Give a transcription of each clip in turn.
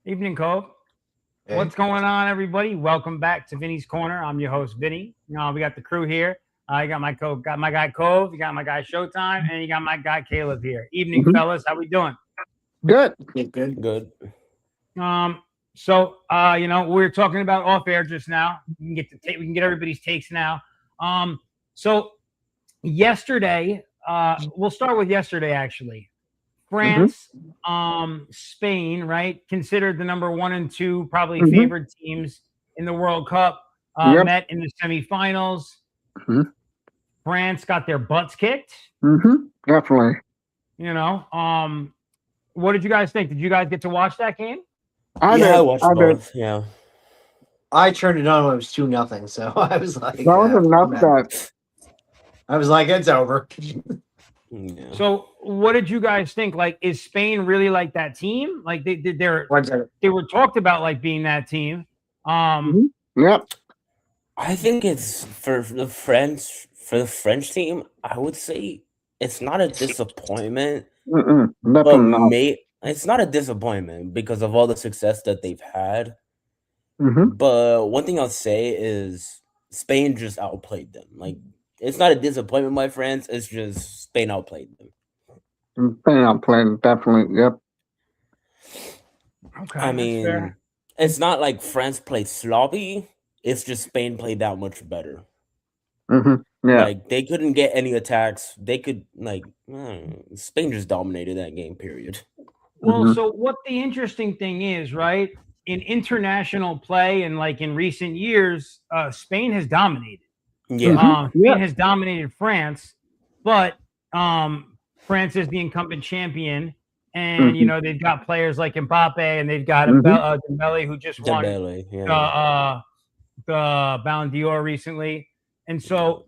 Evening, Cove. Hey. What's going on, everybody? Welcome back to Vinny's Corner. I'm your host, Vinny. We got the crew here. You got my guy Cove. You got my guy Showtime, and you got my guy Caleb here. Evening, fellas. How we doing? Good. Good. We were talking about off air just now. We can get everybody's takes now. So yesterday, we'll start with yesterday actually. France, Spain, right? Considered the number 1 and 2 probably favored teams in the World Cup. Met in the semifinals. France got their butts kicked. Definitely. What did you guys think? Did you guys get to watch that game? I watched both. Did. Yeah. I turned it on when it was 2-0, so I was like, that was enough that I was like, it's over. Yeah. So, what did you guys think? Like, is Spain really like that team? Like, they were talked about like being that team. Yep. I think it's for the French team. I would say it's not a disappointment, but it's not a disappointment because of all the success that they've had. But one thing I'll say is Spain just outplayed them. Like, it's not a disappointment, my friends. It's just Spain outplayed them. Spain outplayed, definitely. Yep. Okay. I mean, it's not like France played sloppy. It's just Spain played that much better. Yeah. Like, they couldn't get any attacks. They could, Spain just dominated that game, period. Well, so what the interesting thing is, right? In international play and like in recent years, Spain has dominated. Yeah. Spain has dominated France, but France is the incumbent champion. And, they've got players like Mbappe and they've got Dembele who just won the Ballon d'Or recently. And so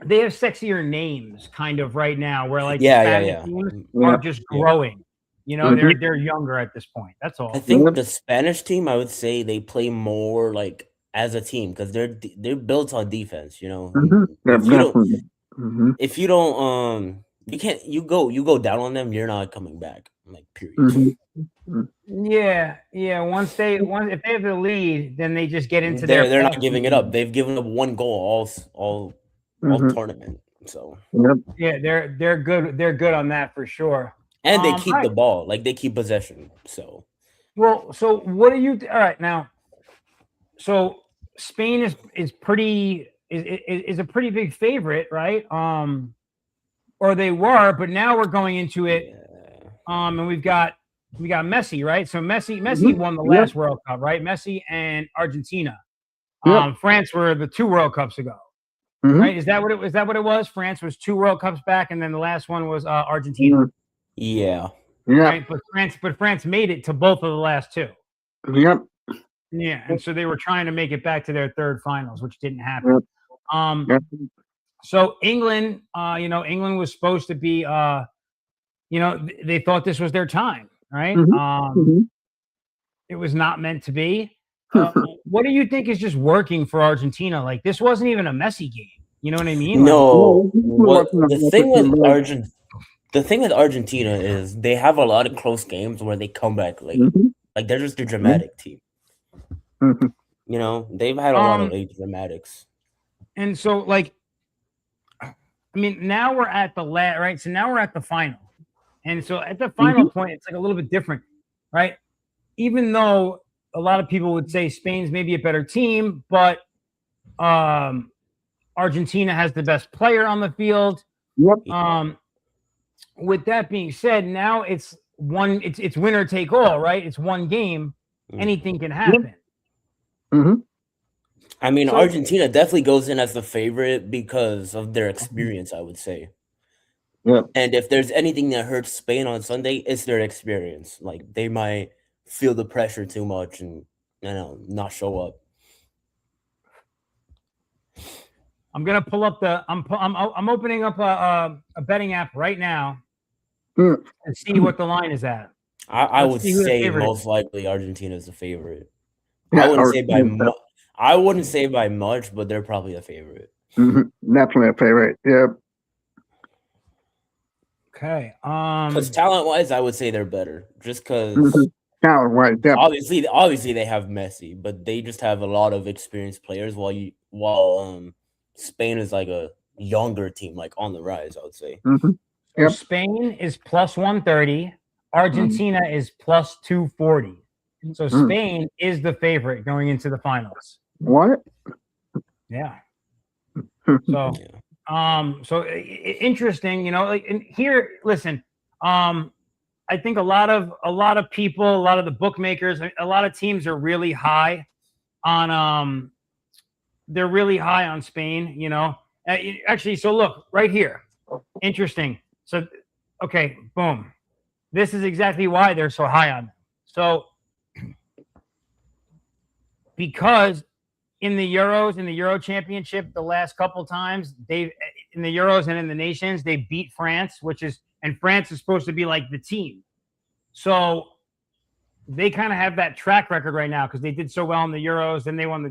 they have sexier names kind of right now where like Spanish teams are just growing. They're younger at this point. That's all. I think the Spanish team, I would say they play more like as a team because they're built on defense. If you don't, you go down on them, you're not coming back. Like, period. Yeah. If they have the lead, then they just get into they're not giving it up. They've given up 1 goal all tournament. So yeah, they're good. They're good on that for sure. And they keep the ball, like they keep possession. So so what do you? All right, now, so Spain is a pretty big favorite, right? Or they were, but now we're going into it. And we got Messi, right? So Messi won the last World Cup, right? Messi and Argentina. France were the 2 World Cups ago, right? Is that what it was? France was 2 World Cups back, and then the last one was Argentina. Yeah. Right? But France made it to both of the last 2. Yep. Yeah, and so they were trying to make it back to their 3rd finals, which didn't happen. So England, England was supposed to be, they thought this was their time, right? It was not meant to be. What do you think is just working for Argentina? Like, this wasn't even a Messi game. You know what I mean? No. The thing with Argentina is they have a lot of close games where they come back late. Like, they're just a dramatic team. They've had a lot of late dramatics. And so, like, I mean, now we're at the right? So now we're at the final. And so at the final point, it's like a little bit different, right? Even though a lot of people would say Spain's maybe a better team, but Argentina has the best player on the field. With that being said, now it's winner take all, right? It's 1 game. Anything can happen. I mean, Argentina definitely goes in as the favorite because of their experience, I would say. And if there's anything that hurts Spain on Sunday, it's their experience. Like, they might feel the pressure too much and not show up. I'm gonna pull up I'm opening up a betting app right now and see what the line is at. I would say most likely Argentina is the favorite. I wouldn't say by much, but they're probably a favorite. Definitely a favorite. Yeah. Okay. Because talent-wise, I would say they're better. Just because Right. Yep. Obviously they have Messi, but they just have a lot of experienced players. While Spain is like a younger team, like on the rise, I would say. Mm-hmm. So Yep. Spain is plus 130. Argentina is plus 240. So Spain is the favorite going into the finals. What? Yeah. So, interesting, like and here, listen, I think a lot of people, a lot of the bookmakers, a lot of teams are really high on, they're really high on Spain, actually. So look right here. Interesting. So, okay, boom. This is exactly why they're so high on them. So, because in the Euros, in the Euro Championship, the last couple times in the Euros and in the Nations, they beat France, and France is supposed to be like the team. So they kind of have that track record right now because they did so well in the Euros, then they won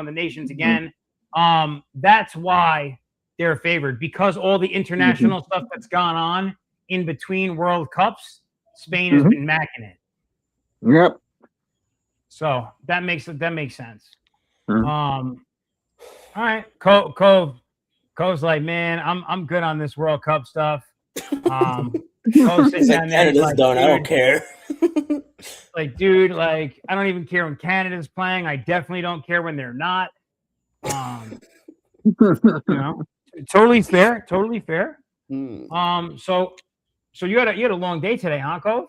the Nations again. That's why they're favored, because all the international stuff that's gone on in between World Cups, Spain has been macking it. Yep. So that makes sense. All right, Cove's like, man, I'm good on this World Cup stuff. Canada's like, done. I don't care. Like, dude, like, I don't even care when Canada's playing. I definitely don't care when they're not. Totally fair. So you had a long day today, huh, Cove?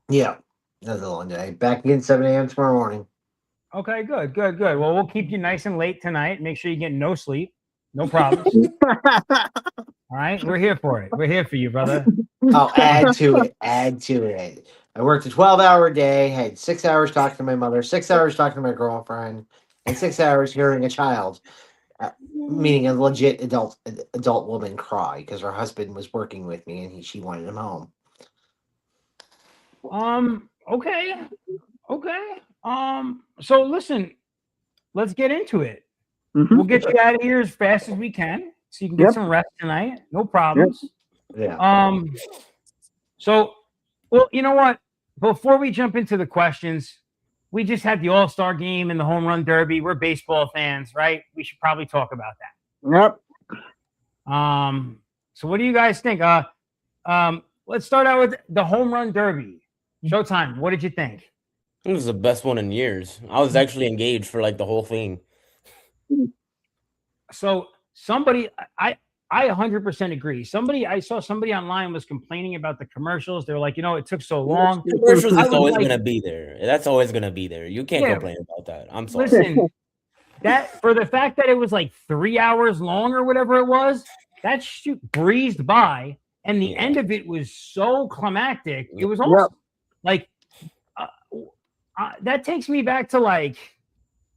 Yeah, that's a long day. Back again 7 a.m. tomorrow morning. Okay, good. Well, we'll keep you nice and late tonight. Make sure you get no sleep. No problems. All right, we're here for it. We're here for you, brother. I'll add to it. I worked a 12-hour day, had 6 hours talking to my mother, 6 hours talking to my girlfriend, and 6 hours hearing a child, meaning a legit adult woman, cry because her husband was working with me and she wanted him home. Okay. So listen, let's get into it. We'll get you out of here as fast as we can so you can get some rest tonight. No problems. Yeah. So, well, you know what? Before we jump into the questions, we just had the All-Star game and the Home Run Derby. We're baseball fans, right? We should probably talk about that. Yep. So what do you guys think? Let's start out with the Home Run Derby. Showtime, what did you think? It was the best one in years. I was actually engaged for like the whole thing. So I 100% agree. I saw somebody online was complaining about the commercials. They were like, it took so long. Commercials is always going to be there. That's always going to be there. You can't complain about that. I'm sorry. Listen, that for the fact that it was like 3 hours long or whatever it was, that shoot breezed by, and the end of it was so climactic. It was awesome. Like that takes me back to like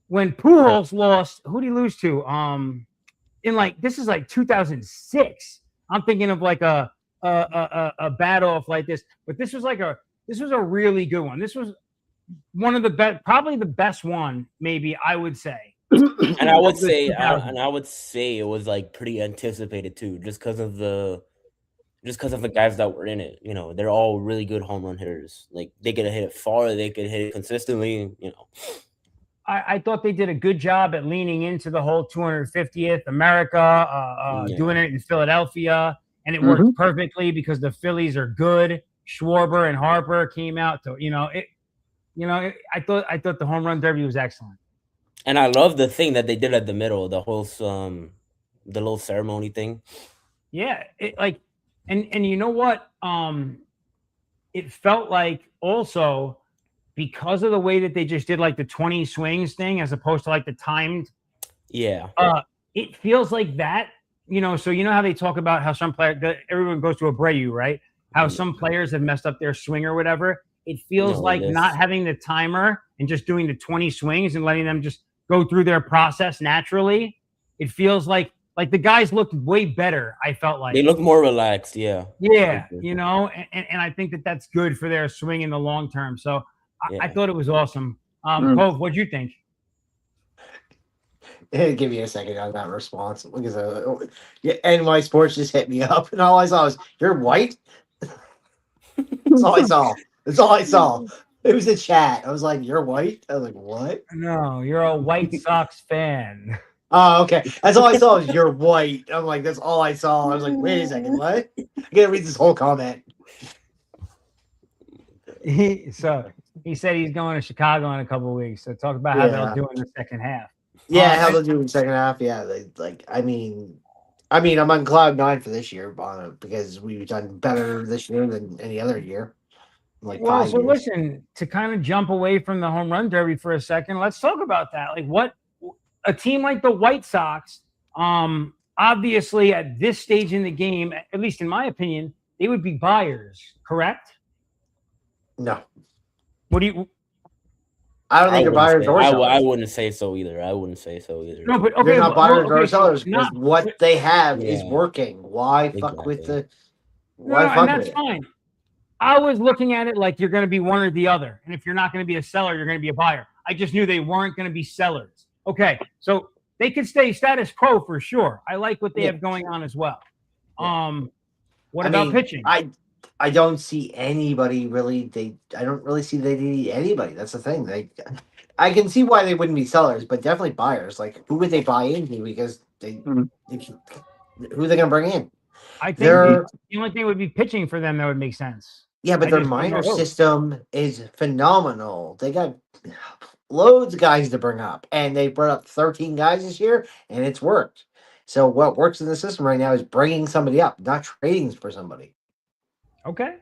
when Pujols lost. Who did he lose to? In like this is like 2006. I'm thinking of like a bat off like this, but this was a really good one. This was one of the best, probably the best one, maybe I would say. And I would say it was like pretty anticipated too, just because of the guys that were in it. They're all really good home run hitters. Like they could hit it far, they could hit it consistently. I thought they did a good job at leaning into the whole 250th America, doing it in Philadelphia, and it worked perfectly because the Phillies are good. Schwarber and Harper came out to, I thought the Home Run Derby was excellent. And I love the thing that they did at the middle, the whole the little ceremony thing. Yeah, and you know what? It felt like also, because of the way that they just did like the 20 swings thing as opposed to like the timed. Yeah. It feels like that, so how they talk about how some players, everyone goes to Abreu, right? How some players have messed up their swing or whatever. It feels like not having the timer and just doing the 20 swings and letting them just go through their process naturally. It feels like the guys looked way better. I felt like they look more relaxed. Yeah. Yeah. And I think that that's good for their swing in the long term. So I thought it was awesome. Cove, what'd you think? Give me a second on that response because NY Sports just hit me up, and all I saw was, "You're white." That's all I saw. It was a chat. I was like, "You're white." I was like, "What?" No, you're a White Sox fan. Oh, okay. That's all I saw was "you're white." I'm like, that's all I saw. I was like, "Wait a second, what?" I gotta read this whole comment. He said he's going to Chicago in a couple of weeks. So talk about how Yeah. they'll do in the second half. Yeah, how they'll do in the second half. Yeah, I mean, I'm on cloud 9 for this year, because we've done better this year than any other year. Like Well, 5 so years. listen, to kind of jump away from the home run derby for a second, let's talk about that. Like, what a team like the White Sox, obviously at this stage in the game, at least in my opinion, they would be buyers, correct? No, What do you? I don't think they're buyers or sellers. I wouldn't say so either. I wouldn't say so either. No, but okay, They're not buyers well, okay, or sellers because not- what they have is Yeah. working. Why fuck with Exactly. the? No, Why and fuck that's with it? fine. I was looking at it like you're going to be one or the other. And if you're not going to be a seller, you're going to be a buyer. I just knew they weren't going to be sellers. Okay. So they could stay status quo for sure. I like what they Yeah. have going on as well. Yeah. What I about mean, pitching? I don't see anybody really. I don't really see they need anybody. That's the thing. I can see why they wouldn't be sellers, but definitely buyers. Like, who would they buy into? Because who are they going to bring in? I think They're the only thing would be pitching for them that would make sense. Yeah, but I their just don't minor know who. system is phenomenal. They got loads of guys to bring up, and they brought up 13 guys this year, and it's worked. So what works in the system right now is bringing somebody up, not trading for somebody. Okay.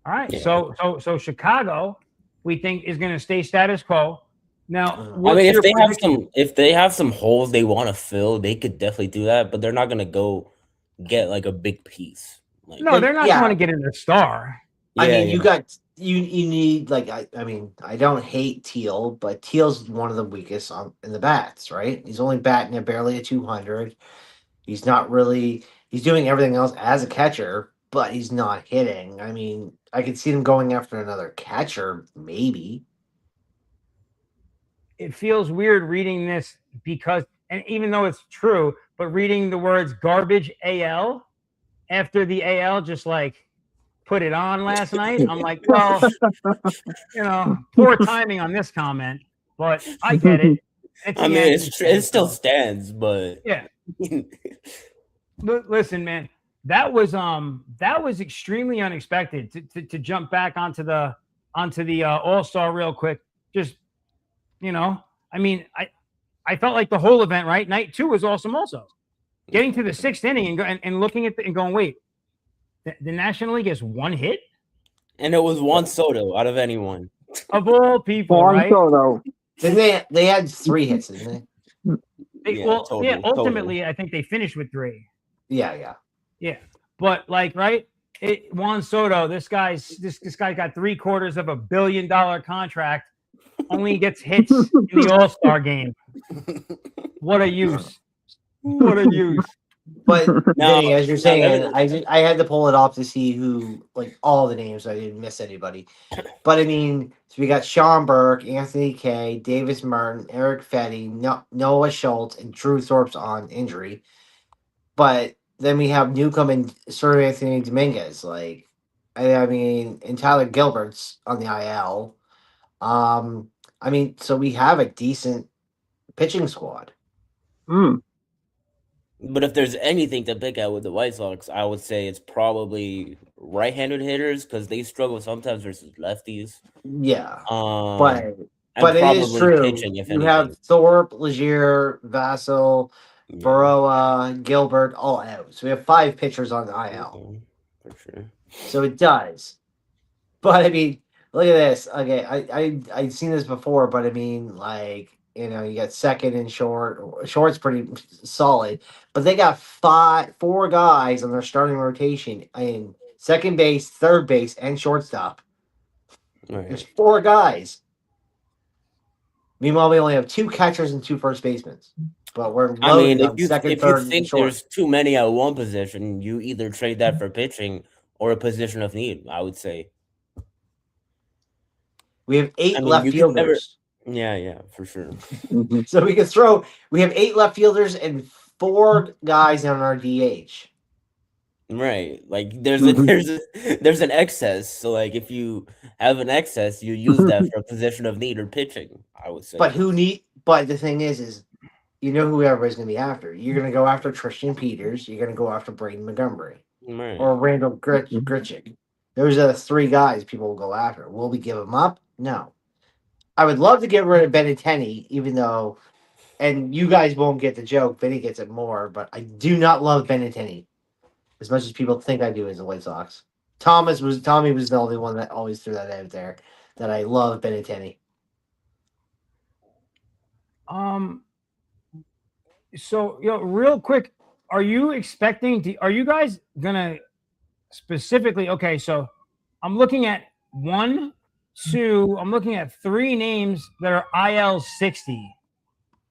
All right. Yeah. So Chicago, we think is going to stay status quo. Now, I what's mean, your prediction? if they have some holes they want to fill, they could definitely do that. But they're not gonna go get like a big piece. Like, No, they're not Yeah. going to get in their star. I mean, yeah. you need like I mean, I don't hate Teal, but Teal's one of the weakest in the bats, right? He's only batting at barely a 200. He's not really he's doing everything else as a catcher, but he's not hitting. I mean, I could see them going after another catcher, maybe. It feels weird reading this because, and even though it's true, but reading the words garbage AL after the AL just like put it on last night, I'm like, well, poor timing on this comment, but I get it. I mean, it still stands, but yeah. Listen, man, that was extremely unexpected to jump back onto the All-Star real quick. Just I mean, I felt like the whole event, right? Night 2 was awesome. Also, getting to the 6th inning and looking at and going, wait, the National League has one hit, and it was Juan Soto out of anyone of all people, Juan right? Soto. Didn't they had 3 hits, didn't they? Ultimately, I think they finished with 3. Yeah. But like, right? Juan Soto, this guy got 3/4 billion contract. Only gets hits in the All-Star game. What a use! What a use! But No, Vinny, as you're saying, I had to pull it off to see who, like, all the names. So I didn't miss anybody. But I mean, so we got Sean Burke, Anthony Kay, Davis Martin, Eric Fetty, Noah Schultz, and Drew Thorpe's on injury. But then we have Newcomb and Sir Anthony Dominguez. Like, I mean, and Tyler Gilbert's on the IL. I mean, so we have a decent pitching squad. But if there's anything to pick at with the White Sox, I would say it's probably right-handed hitters because they struggle sometimes versus lefties. Yeah, And but it is probably true. pitching, if You have anything. Thorpe, Legier, Vassell, Yeah. Baroa, Gilbert, all out. So we have 5 pitchers on the IL. For sure. So it does. But I mean, look at this. Okay, I've seen this before, but I mean, like, you got second and short. Short's pretty solid, but they got 4 guys on their starting rotation in second base, third base, and shortstop. Right. There's 4 guys. Meanwhile, we only have 2 catchers and 2 first basemen. But we're I mean, loaded on second, if third, you and think short. there's too many at one position, you either trade that for pitching or a position of need, I would say. We have 8 I mean, left you could fielders. Yeah, for sure. So we have 8 left fielders and 4 guys on our DH. Right. Like there's Mhm. there's an excess. So like if you have an excess, you use that for a position of need or pitching, I would say. But the thing is you know who everybody's going to be after. You're going to go after Tristan Peters. You're going to go after Braden Montgomery Right. or Randall Gritchick. Those are the three guys people will go after. Will we give them up? No. I would love to get rid of Benintendi, even though, and you guys won't get the joke. Benny gets it more, but I do not love Benintendi as much as people think I do as the White Sox. Tommy was the only one that always threw that out there that I love Benintendi. So real quick, are you guys gonna specifically? Okay, so I'm looking at I'm looking at 3 names that are IL 60.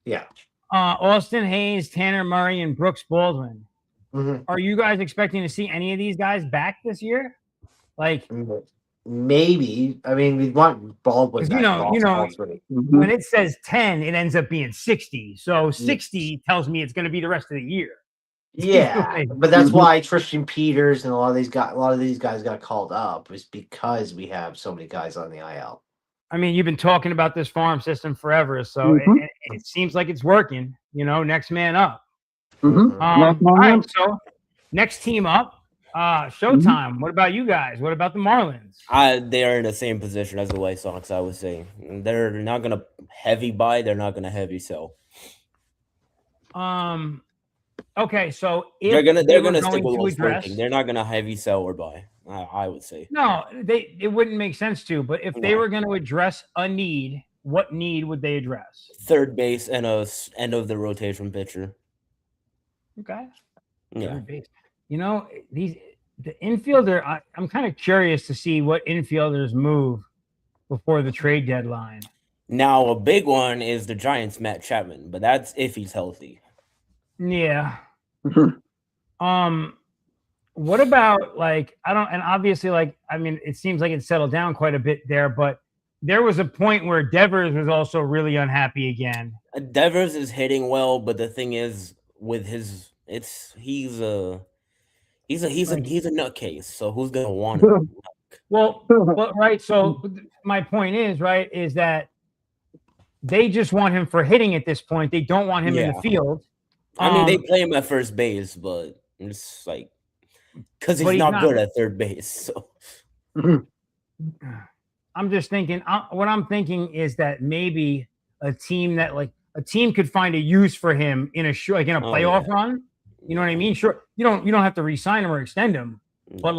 Yeah. Austin Hayes, Tanner Murray, and Brooks Baldwin. Mm-hmm. Are you guys expecting to see any of these guys back this year? Like maybe. I mean, we want Baldwin back. Mhm. when it says 10, it ends up being 60. So 60 tells me it's going to be the rest of the year. Yeah, but that's Mhm. why Tristan Peters and a lot of these guys got called up was because we have so many guys on the IL. I mean, you've been talking about this farm system forever, so Mhm. it seems like it's working. Next man up. Mhm. All man right, up. so next team up, Showtime. What about you guys? What about the Marlins? They are in the same position as the White Sox, I would say. They're not gonna heavy buy, they're not gonna heavy sell. Okay, so if They're gonna they were stick going with to what's address, working. They're not gonna heavy sell or buy. I would say. no, it wouldn't make sense to. But if they No. were going to address a need, what need would they address? Third base and a end of the rotation pitcher. Okay. Yeah. Third base. The infielder. I'm kind of curious to see what infielders move before the trade deadline. Now a big one is the Giants' Matt Chapman, but that's if he's healthy. Yeah. Mhm. What about and obviously it seems like it's settled down quite a bit there, but there was a point where Devers was also really unhappy again. Devers is hitting well, but the thing is with he's a nutcase. So who's gonna want him? Well, right. So my point is that they just want him for hitting at this point. They don't want him in the field. I mean, they play him at first base, but it's like because he's not good at third base. So Mhm. I'm just thinking. What I'm thinking is that maybe a team could find a use for him in a playoff run. You know what I mean? Sure, you don't have to re-sign him or extend him, but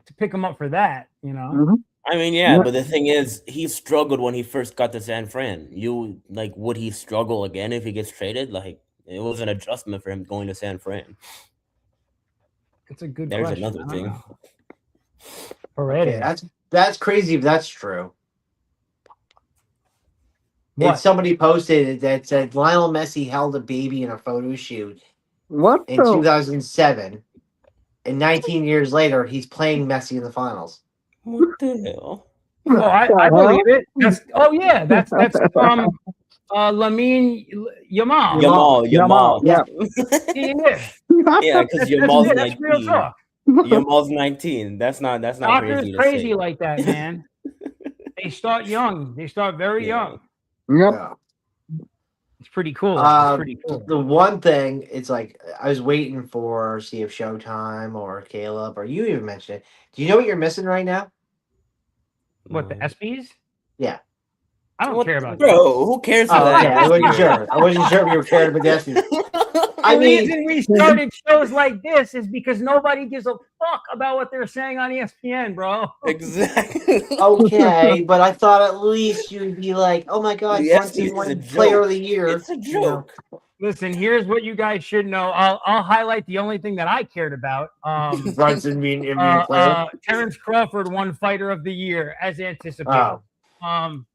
to pick him up for that, Mhm. I mean, yeah, but the thing is, he struggled when he first got to San Fran. Would he struggle again if he gets traded? Like, it was an adjustment for him going to San Fran. It's a good There's question. another thing. Okay, that's crazy if that's true. And somebody posted it that said Lionel Messi held a baby in a photo shoot What in 2007, and 19 years later, he's playing Messi in the finals. What the hell? Oh, I believe it. That's Lamine Yamal. Yamal. Yeah. Yeah, because Yamal's that's real 19. talk. Yamal's 19. That's not Soccer crazy. is crazy to say. like that, man. They start young. They start very young. Yep. Yeah. It's pretty cool. It's pretty cool. The one thing, it's like I was waiting for see if Showtime or Caleb or you even mentioned it. Do you know what you're missing right now? What, the SPs? Yeah. I don't care about bro. Who cares Oh, about okay. I wasn't sure. I wasn't sure if you were caring about the SPs. The reason we started shows like this is because nobody gives a fuck about what they're saying on ESPN, bro. Exactly. Okay, but I thought at least you'd be like, "Oh my god, Brunson one is a player joke. of the year." It's a joke. Listen, here's what you guys should know. I'll highlight the only thing that I cared about. Brunson being NBA player. Terrence Crawford won Fighter of the Year as anticipated. You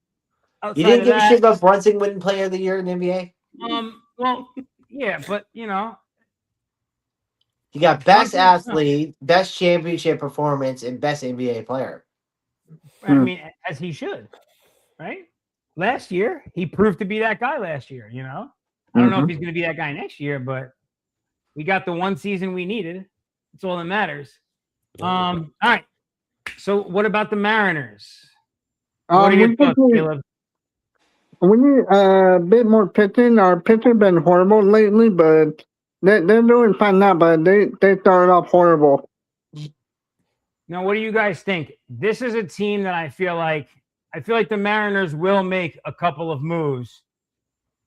didn't give a shit about Brunson winning Player of the Year in the NBA. Well, yeah, but you got best athlete, best championship performance, and best NBA player. I mean, as he should, right? Last year, he proved to be that guy. Last year, I don't know if he's going to be that guy next year, but we got the one season we needed. That's all that matters. All right. So what about the Mariners? What are your thoughts, Caleb? We need a bit more pitching. Our pitching been horrible lately, but they're doing fine now. But they started off horrible. Now, what do you guys think? This is a team that I feel like the Mariners will make a couple of moves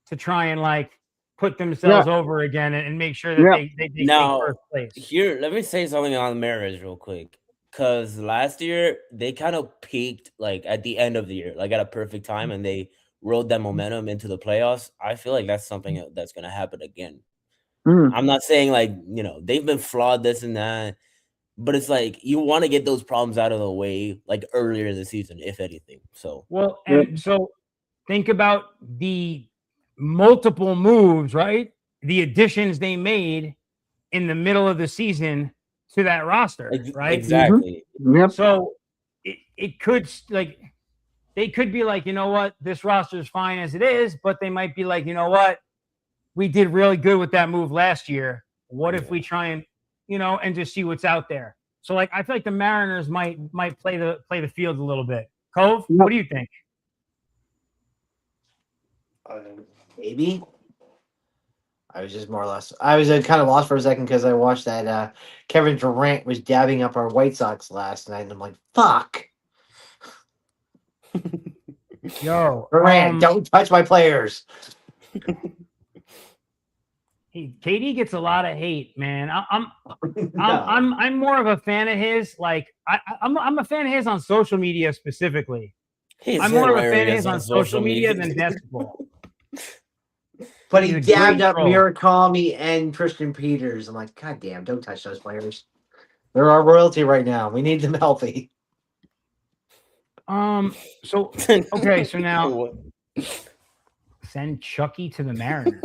to try and like put themselves over again and make sure that they take first place. Here, let me say something on the Mariners real quick. Because last year they kind of peaked like at the end of the year, like at a perfect time, and they rode that momentum into the playoffs. I feel like that's something that's going to happen again. I'm not saying like, they've been flawed, this and that, but it's like you want to get those problems out of the way like earlier in the season, if anything. So so think about the multiple moves, right? The additions they made in the middle of the season to that roster, right? Exactly. Yep. So it could like they could be like, you know what, this roster is fine as it is, but they might be like, you know what, we did really good with that move last year. What if we try and and just see what's out there? So like I feel like the Mariners might play the field a little bit. Cove, what do you think? Maybe. I was just more or less. I was kind of lost for a second because I watched that Kevin Durant was dabbing up our White Sox last night, and I'm like, "Fuck, Yo, Durant, don't touch my players." Hey, KD gets a lot of hate, man. I'm more of a fan of his. Like I'm a fan of his on social media specifically. I'm more of a fan of his on social media than basketball. But he dabbed up Murakami and Tristan Peters. I'm like, God damn, don't touch those players. They're our royalty right now. We need them healthy. So now send Chucky to the Mariners.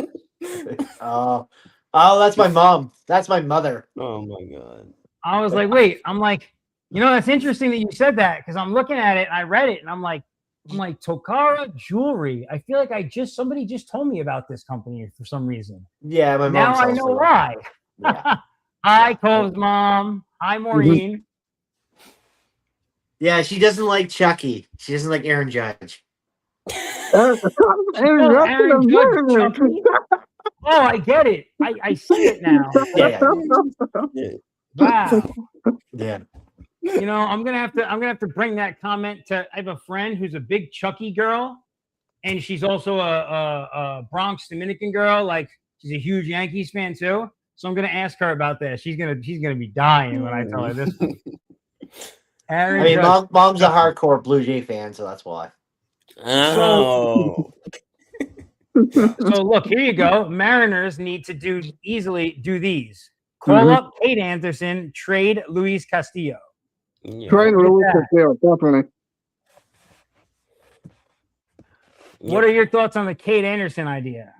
Oh, that's my mom. That's my mother. Oh my God. I was like, wait. I'm like, that's interesting that you said that because I'm looking at it and I read it and I'm like, Tokara Jewelry. I feel like somebody just told me about this company for some reason. Yeah, my mom. Now I know why. Yeah. Hi, Cole's mom. Hi, Maureen. Yeah, she doesn't like Chucky. She doesn't like Aaron Judge. Aaron Judge, Chucky? Oh, I get it. I see it now. Yeah. Wow. Yeah. I'm gonna have to bring that comment to. I have a friend who's a big Chucky girl, and she's also a Bronx Dominican girl. Like she's a huge Yankees fan too. So I'm gonna ask her about that. She's gonna be dying when I tell her this. Mom's a hardcore Blue Jay fan, so that's why. Oh. So look, here you go. Mariners need to do these. Call up Kate Anderson, trade Luis Castillo. Yeah. Trade Luis Castillo, definitely. What are your thoughts on the Kate Anderson idea?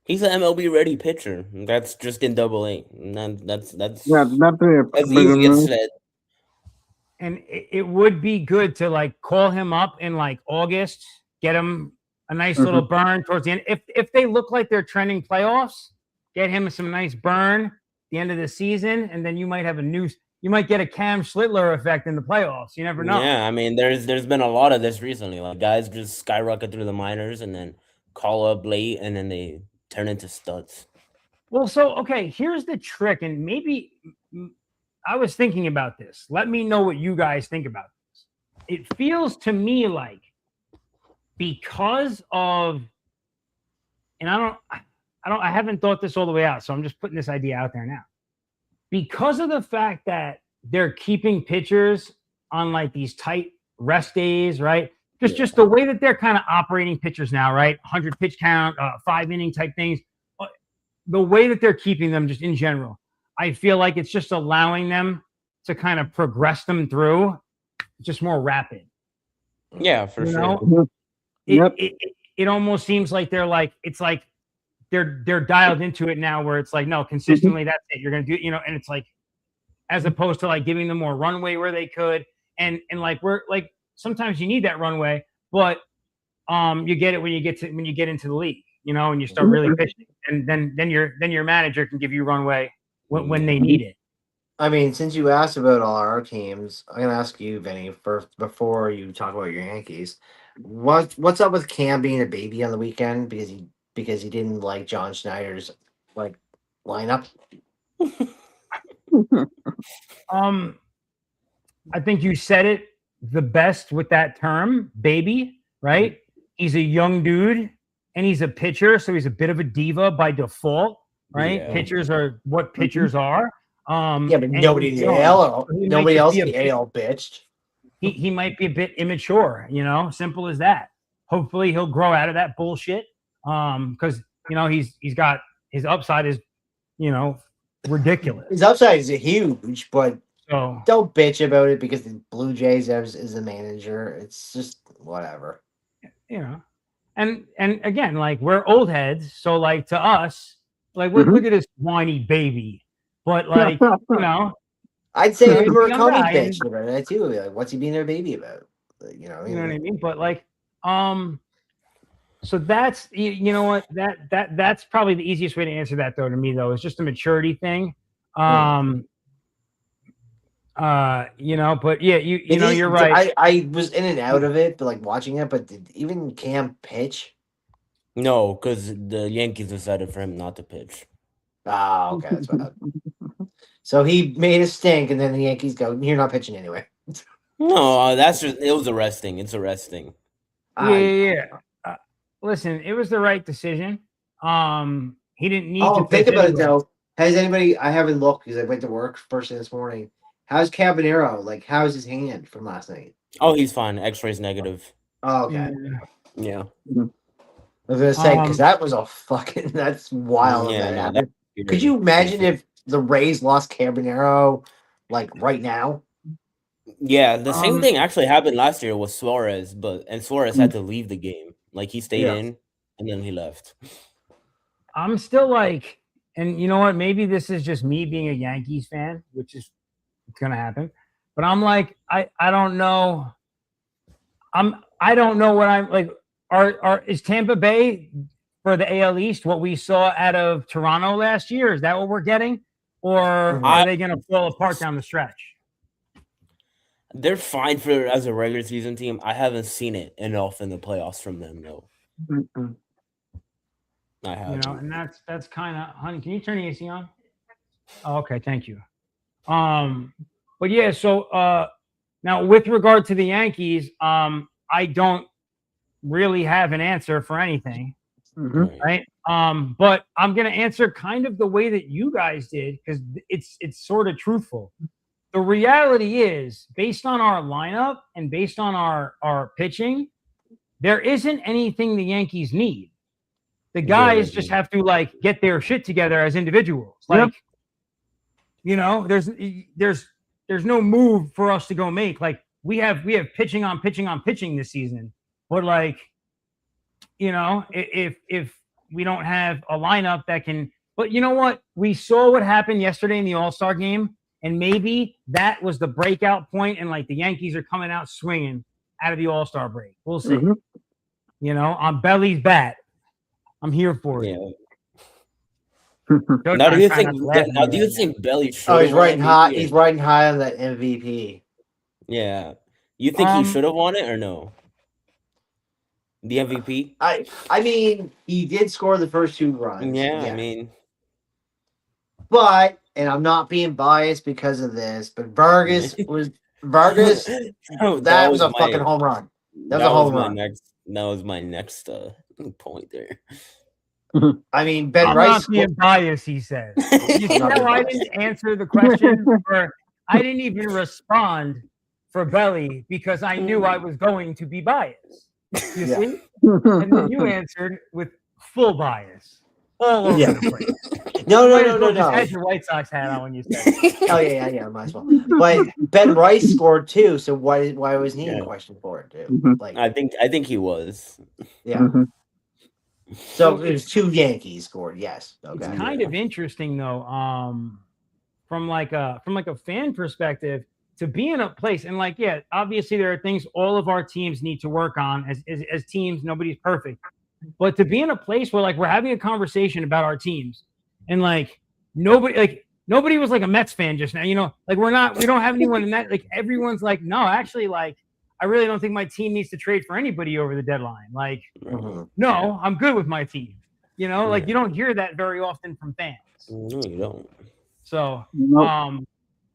He's an MLB ready pitcher. That's just in AA. That's easy said. And it would be good to like call him up in like August, get him a nice little burn towards the end. If they look like they're trending playoffs, get him some nice burn at the end of the season, and then you might have you might get a Cam Schlittler effect in the playoffs. You never know. Yeah, I mean, there's been a lot of this recently. Like guys just skyrocket through the minors and then call up late, and then they turn into studs. Well, so okay, here's the trick, and maybe I was thinking about this. Let me know what you guys think about this. It feels to me like because of, and I haven't thought this all the way out, so I'm just putting this idea out there now. Because of the fact that they're keeping pitchers on like these tight rest days, right? Just the way that they're kind of operating pitchers now, right? 100 pitch count, 5-inning type things. The way that they're keeping them just in general, I feel like it's just allowing them to kind of progress them through just more rapid. Yeah, for sure. It almost seems like they're dialed into it now where it's like, no, consistently that's it. You're going to do, and it's like, as opposed to like giving them more runway where they could. And like, we're like, sometimes you need that runway, but you get it when you get into the league, and you start really pitching, and then your manager can give you runway when they need it. I mean, since you asked about all our teams, I'm gonna ask you, Vinny, first before you talk about your Yankees. What's up with Cam being a baby on the weekend because he didn't like John Schneider's like lineup? I think you said it the best with that term, baby, right? He's a young dude and he's a pitcher, so he's a bit of a diva by default, right? Yeah. Pitchers are what pitchers are. Yeah, but and nobody in he's the young. AL, He might nobody just else be in a the bit- AL bitched. He might be a bit immature, simple as that. Hopefully he'll grow out of that bullshit. Because he's got his upside is, ridiculous. His upside is huge, but So don't bitch about it because the Blue Jays is the manager. It's just whatever. and again, like we're old heads, so like to us, like look at this whiny baby. But like, I'd say He's a Murakami young guy, bitched about that too. Like, what's he being their baby about? Like, you know what I mean? But like, so that's you know what that's probably the easiest way to answer that though to me though. It's just a maturity thing. But yeah, you're right. I was in and out of it, but like watching it. But did even Cam pitch? No, because the Yankees decided for him not to pitch. Oh, okay, that's what. So he made a stink, and then the Yankees go, "You're not pitching anyway." No, that's just it was arresting. It's arresting. Yeah. Listen, it was the right decision. He didn't need to think pitch about it anyway. though. Has anybody? I haven't looked because I went to work first thing this morning. How's Cabanero? Like, how's his hand from last night? Oh, he's fine. X-ray's negative. Oh, okay. Yeah. I was gonna say because that was a fucking that's wild. Yeah, if that no, happened. that's Could you imagine if the Rays lost Cabanero like right now? Yeah, the same thing actually happened last year with Suarez, and Suarez had to leave the game. Like he stayed in and then he left. I'm still like, and you know what? Maybe this is just me being a Yankees fan, which is it's gonna happen. But I'm like, I don't know. I don't know what I'm like. Is Tampa Bay for the AL East what we saw out of Toronto last year? Is that what we're getting, or are they gonna fall apart down the stretch? They're fine for as a regular season team. I haven't seen it enough in the playoffs from them though. I haven't. And that's kind of, honey. Can you turn the AC on? Oh, okay, thank you. But yeah, so now with regard to the Yankees, I don't really have an answer for anything, right? But I'm gonna answer kind of the way that you guys did because it's sort of truthful. The reality is, based on our lineup and based on our pitching, there isn't anything the Yankees need. The guys just have to like get their shit together as individuals. Like, there's no move for us to go make. Like we have pitching on pitching this season. But like, if we don't have a lineup that can, but you know what? We saw what happened yesterday in the All-Star game. And maybe that was the breakout point, and like the Yankees are coming out swinging out of the All-Star break. We'll see. On Belly's bat, I'm here for it. Now, do you think Belly should? Oh, he's riding high. He's riding high on that MVP. Yeah, you think he should have won it or no? The MVP. I mean, he did score the first 2 runs. Yeah, I mean, but. And I'm not being biased because of this, but Vargas that was a fucking home run. That was a home run. That was my next point there. I mean, Ben I'm Rice. not being biased, he said. You see how I didn't answer the question, or I didn't even respond for Belly because I knew I was going to be biased. You see? And then you answered with full bias. All over the place. No. Just had your White Sox hat on when you said it. Oh yeah, might as well. But Ben Rice scored too, so why was he in question for it too? Like I think he was. Yeah. So it was 2 Yankees scored. Yes. Okay. It's kind of interesting though, from like a fan perspective, to be in a place and like obviously there are things all of our teams need to work on as teams. Nobody's perfect. But to be in a place where like we're having a conversation about our teams and like nobody nobody was like a Mets fan just now. You know, like we don't have anyone in that. Like everyone's like, no, actually, like I really don't think my team needs to trade for anybody over the deadline. Like, no, I'm good with my team. You know, like you don't hear that very often from fans. No, you don't. So,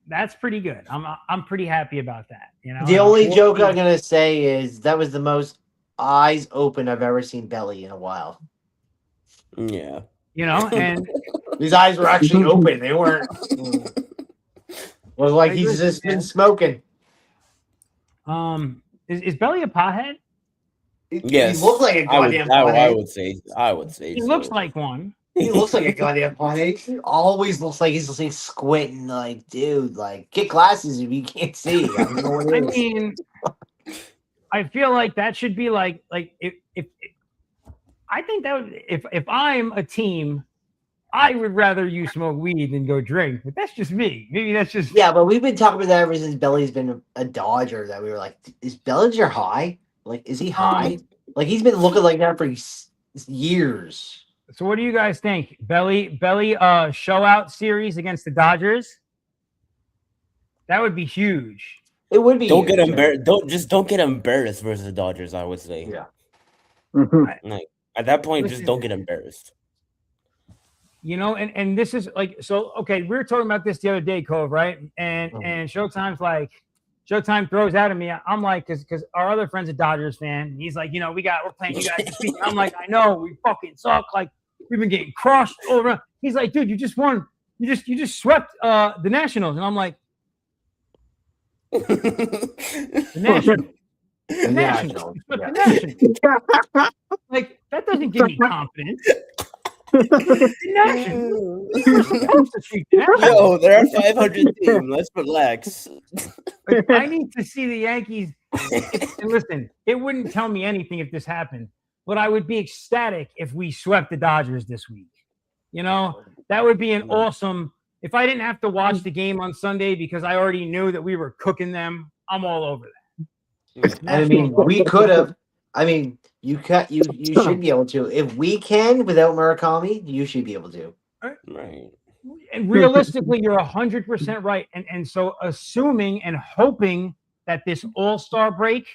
that's pretty good. I'm pretty happy about that. You know, The only joke I'm gonna say is that was the most eyes open I've ever seen Belly in a while. Yeah. You know, and His eyes were actually open. They weren't. Was like he's just been smoking. Is Belly a pothead? Yes. He looked like a goddamn pothead. I would say. He so. looks like one. He looks like a goddamn pothead. He always looks like he's like squinting. Like, dude, like get glasses if you can't see. I don't know what it is. I mean, I feel like that should be like if I think that would, if I'm a team, I would rather you smoke weed than go drink. But that's just me. Maybe that's just But we've been talking about that ever since Belly's been a Dodger. That we were like, is Bellinger high? Like, is he high? Like he's been looking like that for years. So what do you guys think? Belly show out series against the Dodgers? That would be huge. It would be. Don't get embarrassed. Don't get embarrassed versus the Dodgers. I would say. Yeah. Like at that point, just don't get embarrassed. You know, and this is like so. Okay, we were talking about this the other day, Cove, right? And Showtime throws out at me. I'm like, because our other friend's a Dodgers fan. He's like, you know, we're playing you guys this week. I'm like, I know, we fucking suck. Like we've been getting crushed all around. He's like, dude, you just won. You just swept the Nationals, and I'm like, the Nationals. The Nationals. Like that doesn't give me confidence. The Nationals. Yo, there are 500 teams. Let's relax. Like, I need to see the Yankees. And listen, it wouldn't tell me anything if this happened, but I would be ecstatic if we swept the Dodgers this week. You know, that would be an awesome. If I didn't have to watch the game on Sunday because I already knew that we were cooking them, I'm all over that. And I mean, we could have. I mean, you should be able to. If we can without Murakami, you should be able to. Right. And realistically, you're 100% right. And so assuming and hoping that this all-star break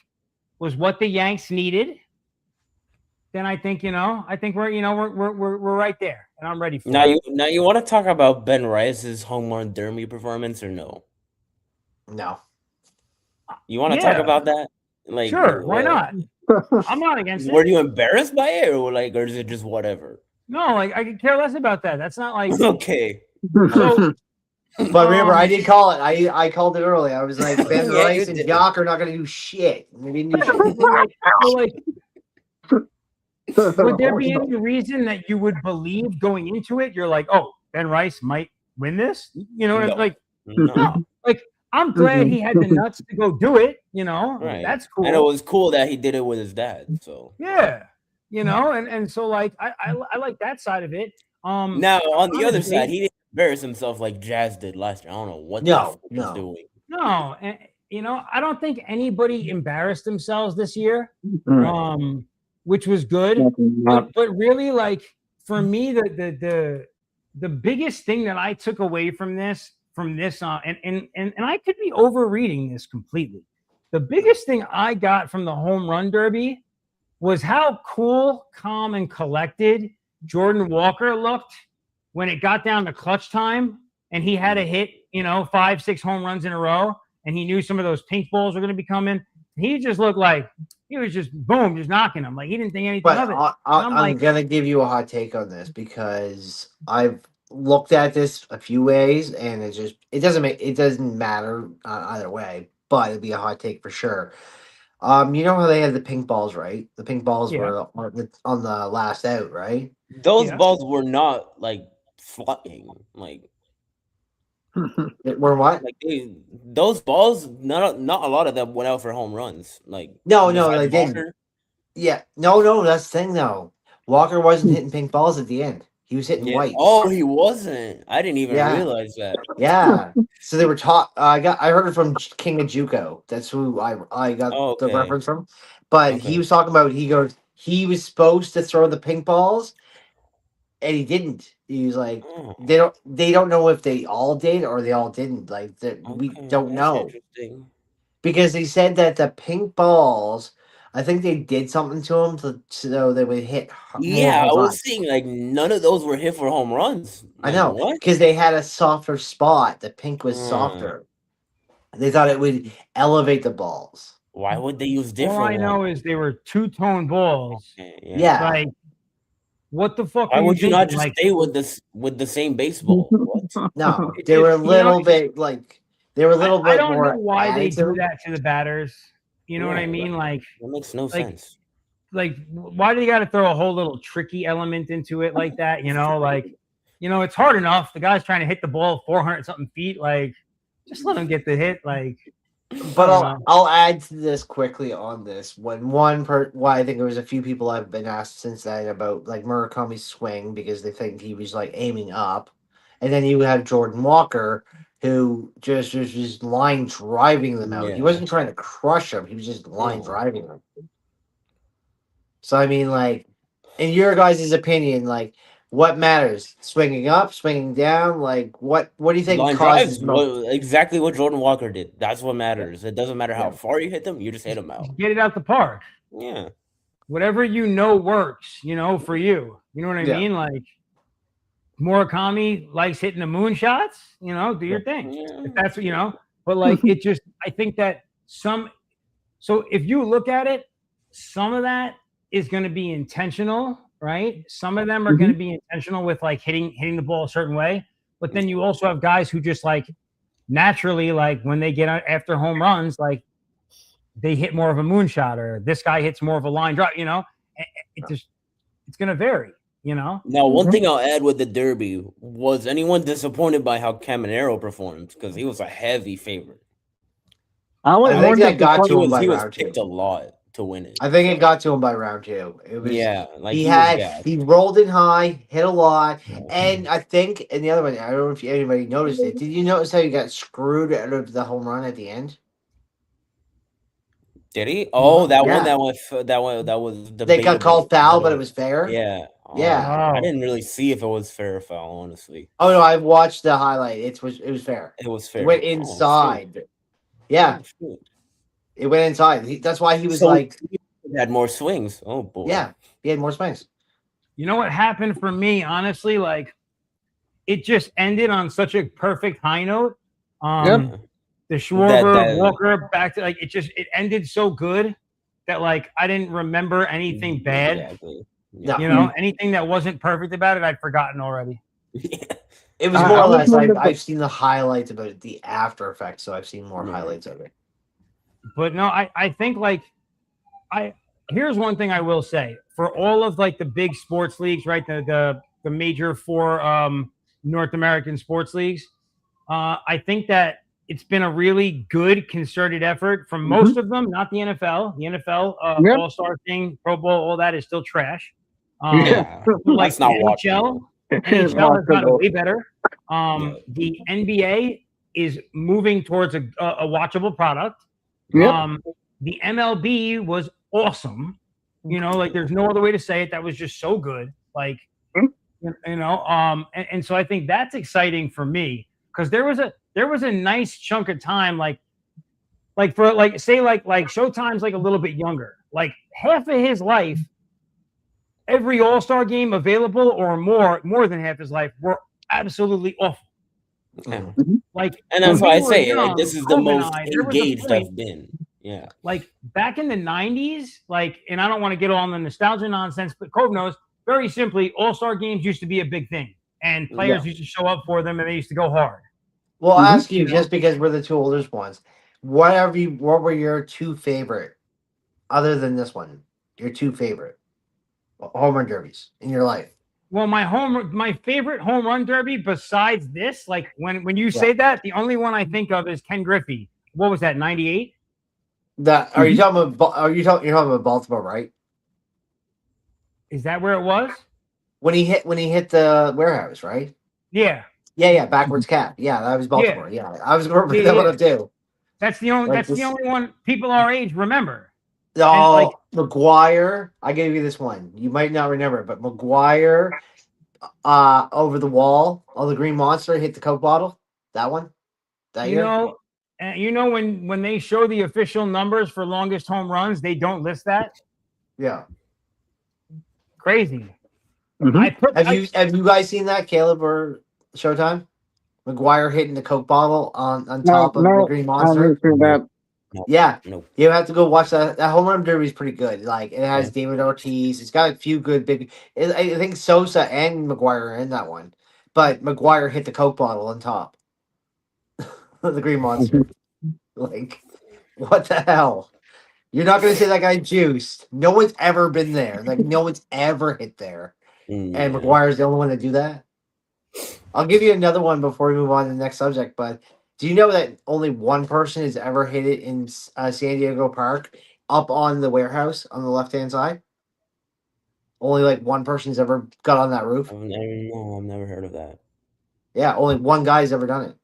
was what the Yanks needed, then I think we're right there, and I'm ready for it. Now you want to talk about Ben Rice's home run derby performance or no? No. You want to talk about that? Like, sure, why not? I'm not against it. Were you embarrassed by it, or is it just whatever? No, like I could care less about that. That's not like okay. So, but remember, I did call it. I called it early. I was like, Ben Rice and Yock are not going to do shit. Maybe do shit. Would there be any reason that you would believe going into it? You're like, oh, Ben Rice might win this. You know, no. Like I'm glad he had the nuts to go do it. You know, that's cool. And it was cool that he did it with his dad. So yeah, you know, and so like I like that side of it. Now on the other side, he didn't embarrass himself like Jazz did last year. I don't know what he's doing. No, and you know, I don't think anybody embarrassed themselves this year. Which was good, but really, like for me, the biggest thing that I took away from this, and I could be overreading this completely. The biggest thing I got from the home run derby was how cool, calm, and collected Jordan Walker looked when it got down to clutch time, and he had to hit 5-6 home runs in a row, and he knew some of those pink balls were going to be coming. He just looked like he was just boom, just knocking them. Like he didn't think anything of it. I'm gonna give you a hot take on this because I've looked at this a few ways, and it doesn't matter either way. But it'd be a hot take for sure. You know how they had the pink balls, right? The pink balls were on the last out, right? Those balls were not like flying, like. Were what? Like those balls, not a lot of them went out for home runs. Like no, they didn't. Yeah, no, that's the thing though. Walker wasn't hitting pink balls at the end. He was hitting white. Oh, he wasn't. I didn't even realize that. Yeah. So they were taught. I heard it from King of JUCO. That's who I got the reference from. But he was talking about. He was supposed to throw the pink balls, and he didn't. He's like, Oh, they don't know if they all did or they all didn't. Like we okay, don't that's know interesting. because they said that the pink balls, I think they did something to them so they would hit more Yeah, I home was runs. seeing like none of those were hit for home runs. I Like know what? because they had a softer spot. The pink was Mm, softer. They thought it would elevate the balls. why would they use All different I ones? know is they were two-tone balls. Okay, yeah. Yeah. Like, what the fuck Why are you would you not thinking? just Like, stay with the same baseball? What? No, it, they were a you know, little bit like they were a little I bit don't know more why they added to do them. that to the batters. You know what I Yeah, mean? that makes no Like, sense. why do you got to throw a whole little tricky element into it like that? You know, like, it's hard enough. The guy's trying to hit the ball 400 something feet. Like, just let him get the hit. Like, But I don't know. I'll add to this quickly on this when why I think there was a few people I've been asked since then about like Murakami's swing because they think he was like aiming up, and then you have Jordan Walker who just line driving them out. He Yeah. wasn't trying to crush them; he was just line Oh. driving them. So I mean, like, in your guys' opinion, like, what matters? Swinging up, swinging down? Like, what do you think Line causes drives, exactly what Jordan Walker did. That's what matters. It doesn't matter how Yeah. far you hit them, you just hit them out. Just get it out the park. Yeah. Whatever works, for you. You know what I Yeah. mean? Like, Murakami likes hitting the moon shots, do your thing. Yeah. If that's what. But like I think that so if you look at it, some of that is going to be intentional, right? Some of them are going to be intentional with like hitting the ball a certain way. But then you also have guys who just like naturally, like when they get out after home runs, like they hit more of a moonshot, or this guy hits more of a line drive, it's going to vary, Now, one thing I'll add with the Derby, was anyone disappointed by how Caminero performed? Because he was a heavy favorite. I was I think wondering that got He to him by was round picked two. a lot to win it. I think it got to him by round two. It was like he was had gassed. he rolled in high, hit a lot, and I think and the other one, I don't know if anybody noticed it. Did you notice how he got screwed out of the home run at the end? Did he? Oh, that one, Yeah. that was They debatable. got called foul, but it was fair. Yeah. Yeah. I didn't really see if it was fair or foul, honestly. Oh no, I watched the highlight. It was fair. It was fair. It went Oh, inside. Yeah, shoot. Oh, shoot. it went inside. That's why he was So like, he had more swings. Oh boy. yeah, he had more swings. You know what happened for me, honestly? Like, it just ended on such a perfect high note. The Schwarber, Walker, back to like it ended so good that like I didn't remember anything bad. Exactly. No. Anything that wasn't perfect about it, I'd forgotten already. It was more or less. I've seen the highlights about it, the after effects, so I've seen more highlights of it. But no, I think like here's one thing I will say for all of like the big sports leagues, right? The major four North American sports leagues. I think that it's been a really good concerted effort from most of them, not the NFL. The NFL All-Star thing, Pro Bowl, all that is still trash. Like not NHL has gotten way better. The NBA is moving towards a watchable product. The MLB was awesome. Like there's no other way to say it. That was just so good. Like, and so I think that's exciting for me because there was a nice chunk of time, like for like say like Showtime's like a little bit younger, like half of his life, every All-Star game available or more than half his life were absolutely awful. Yeah. Like, and that's why I say like this is the most engaged I've been. Yeah. Like back in the 90s, like, and I don't want to get on the nostalgia nonsense, but Cove knows very simply, All-Star games used to be a big thing, and players used to show up for them, and they used to go hard. Well, I'll ask you, just because we're the two oldest ones, what were your two favorite, other than this one, your two favorite home run derbies in your life? Well, my favorite home run derby besides this, like when you say that, the only one I think of is Ken Griffey. What was that, 98? Are you talking about? You're talking about Baltimore, right? Is that where it was? When he hit the warehouse, right? Yeah. Yeah, backwards cap. Yeah, that was Baltimore. Yeah, I was going to bring that one up too. That's the only. That's the only one people our age remember. Oh, McGuire. I gave you this one. You might not remember, but McGuire over the wall. Oh, the green monster hit the Coke bottle. That one. That You year. know, and you know when they show the official numbers for longest home runs, they don't list that. Yeah. Crazy. Mhm. Have you guys seen that, Caleb or Showtime? McGuire hitting the Coke bottle on top of the Green I Monster. didn't see that. No, Yeah, no. you have to go watch that. That home run derby is pretty good. Like it has Yeah. David Ortiz. It's got a few good big. I think Sosa and McGuire are in that one, but McGuire hit the Coke bottle on top of the Green Monster. Like, what the hell? You're not gonna say that guy juiced. No one's ever been there. Like no one's ever hit there, and Yeah. McGuire's the only one to do that. I'll give you another one before we move on to the next subject. But do you know that only one person has ever hit it in San Diego Park up on the warehouse on the left hand side? Only like one person's ever got on that roof. I've never heard of that. Yeah, only one guy's ever done it.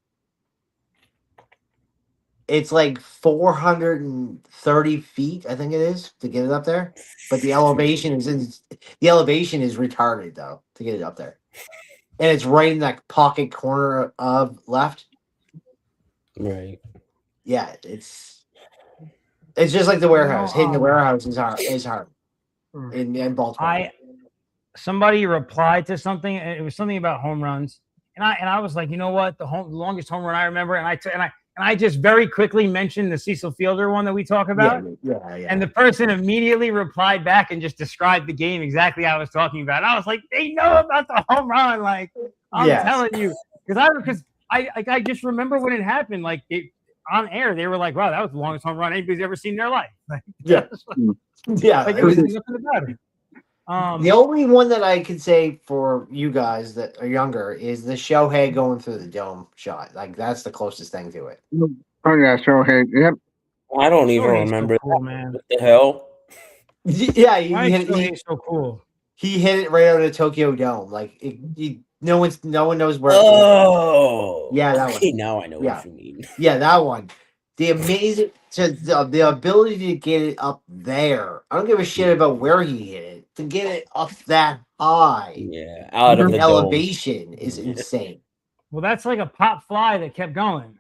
It's like 430 feet, I think it is, to get it up there. But the elevation is retarded though to get it up there, and it's right in that pocket corner of left. Right. Yeah, it's just like the warehouse. Hitting the warehouse is hard in Baltimore. Somebody replied to something, and it was something about home runs, and I was like, you know what, the longest home run I remember, and I just very quickly mentioned the Cecil Fielder one that we talk about. Yeah. And the person immediately replied back and just described the game exactly how I was talking about. And I was like, they know about the home run, like I'm telling you, because I just remember when it happened, like on air, they were like, wow, that was the longest home run anybody's ever seen in their life. Like, yeah. like it was nothing about it. The only one that I could say for you guys that are younger is the Shohei going through the dome shot. Like that's the closest thing to it. Oh yeah, Shohei. Yep. I don't even Shohei's remember so cool, that. man. What the hell? Yeah, Shohei's so cool. He hit it right out of Tokyo Dome. Like no one knows where. Oh, yeah, that okay, one. Now I know what you mean. Yeah, that one. The amazing the ability to get it up there. I don't give a shit about where he hit it. To get it up that high, Yeah, out of the elevation is insane. Well, that's like a pop fly that kept going.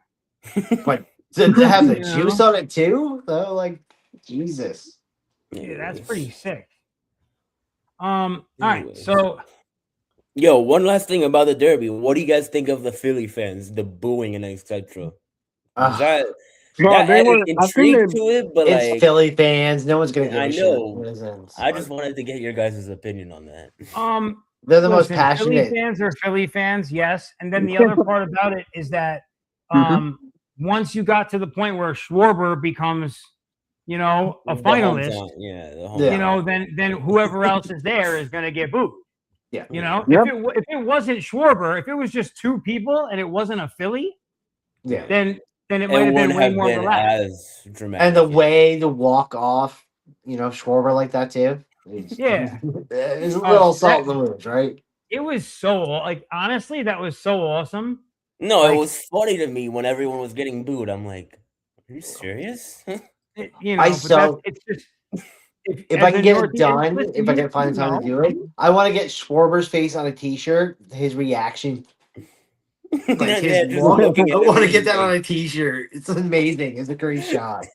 But to have the juice on it too, though, like Jesus. Yeah, that's pretty sick. All right, so yo, one last thing about the Derby. What do you guys think of the Philly fans, the booing and etc.? They were intrigued to it, but it's like Philly fans. No one's gonna give a know. shit. I just wanted to get your guys' opinion on that. They're the most passionate. Philly fans are Philly fans, yes. And then the other part about it is that once you got to the point where Schwarber becomes, a finalist, then whoever else is there is going to get booed. Yeah. If it wasn't Schwarber, if it was just two people and it wasn't a Philly, then it might have been way more relaxed. As dramatic. And the way to walk off, Schwarber like that too. It's a little salt in the wounds, right? It was so honestly, that was so awesome. No, it was funny to me when everyone was getting booed. I'm like, are you serious? It's just if I can get it done, if I can find the time to do it, I want to get Schwarber's face on a T-shirt. His reaction. I want to get that on a T-shirt. It's amazing. It's a great shot.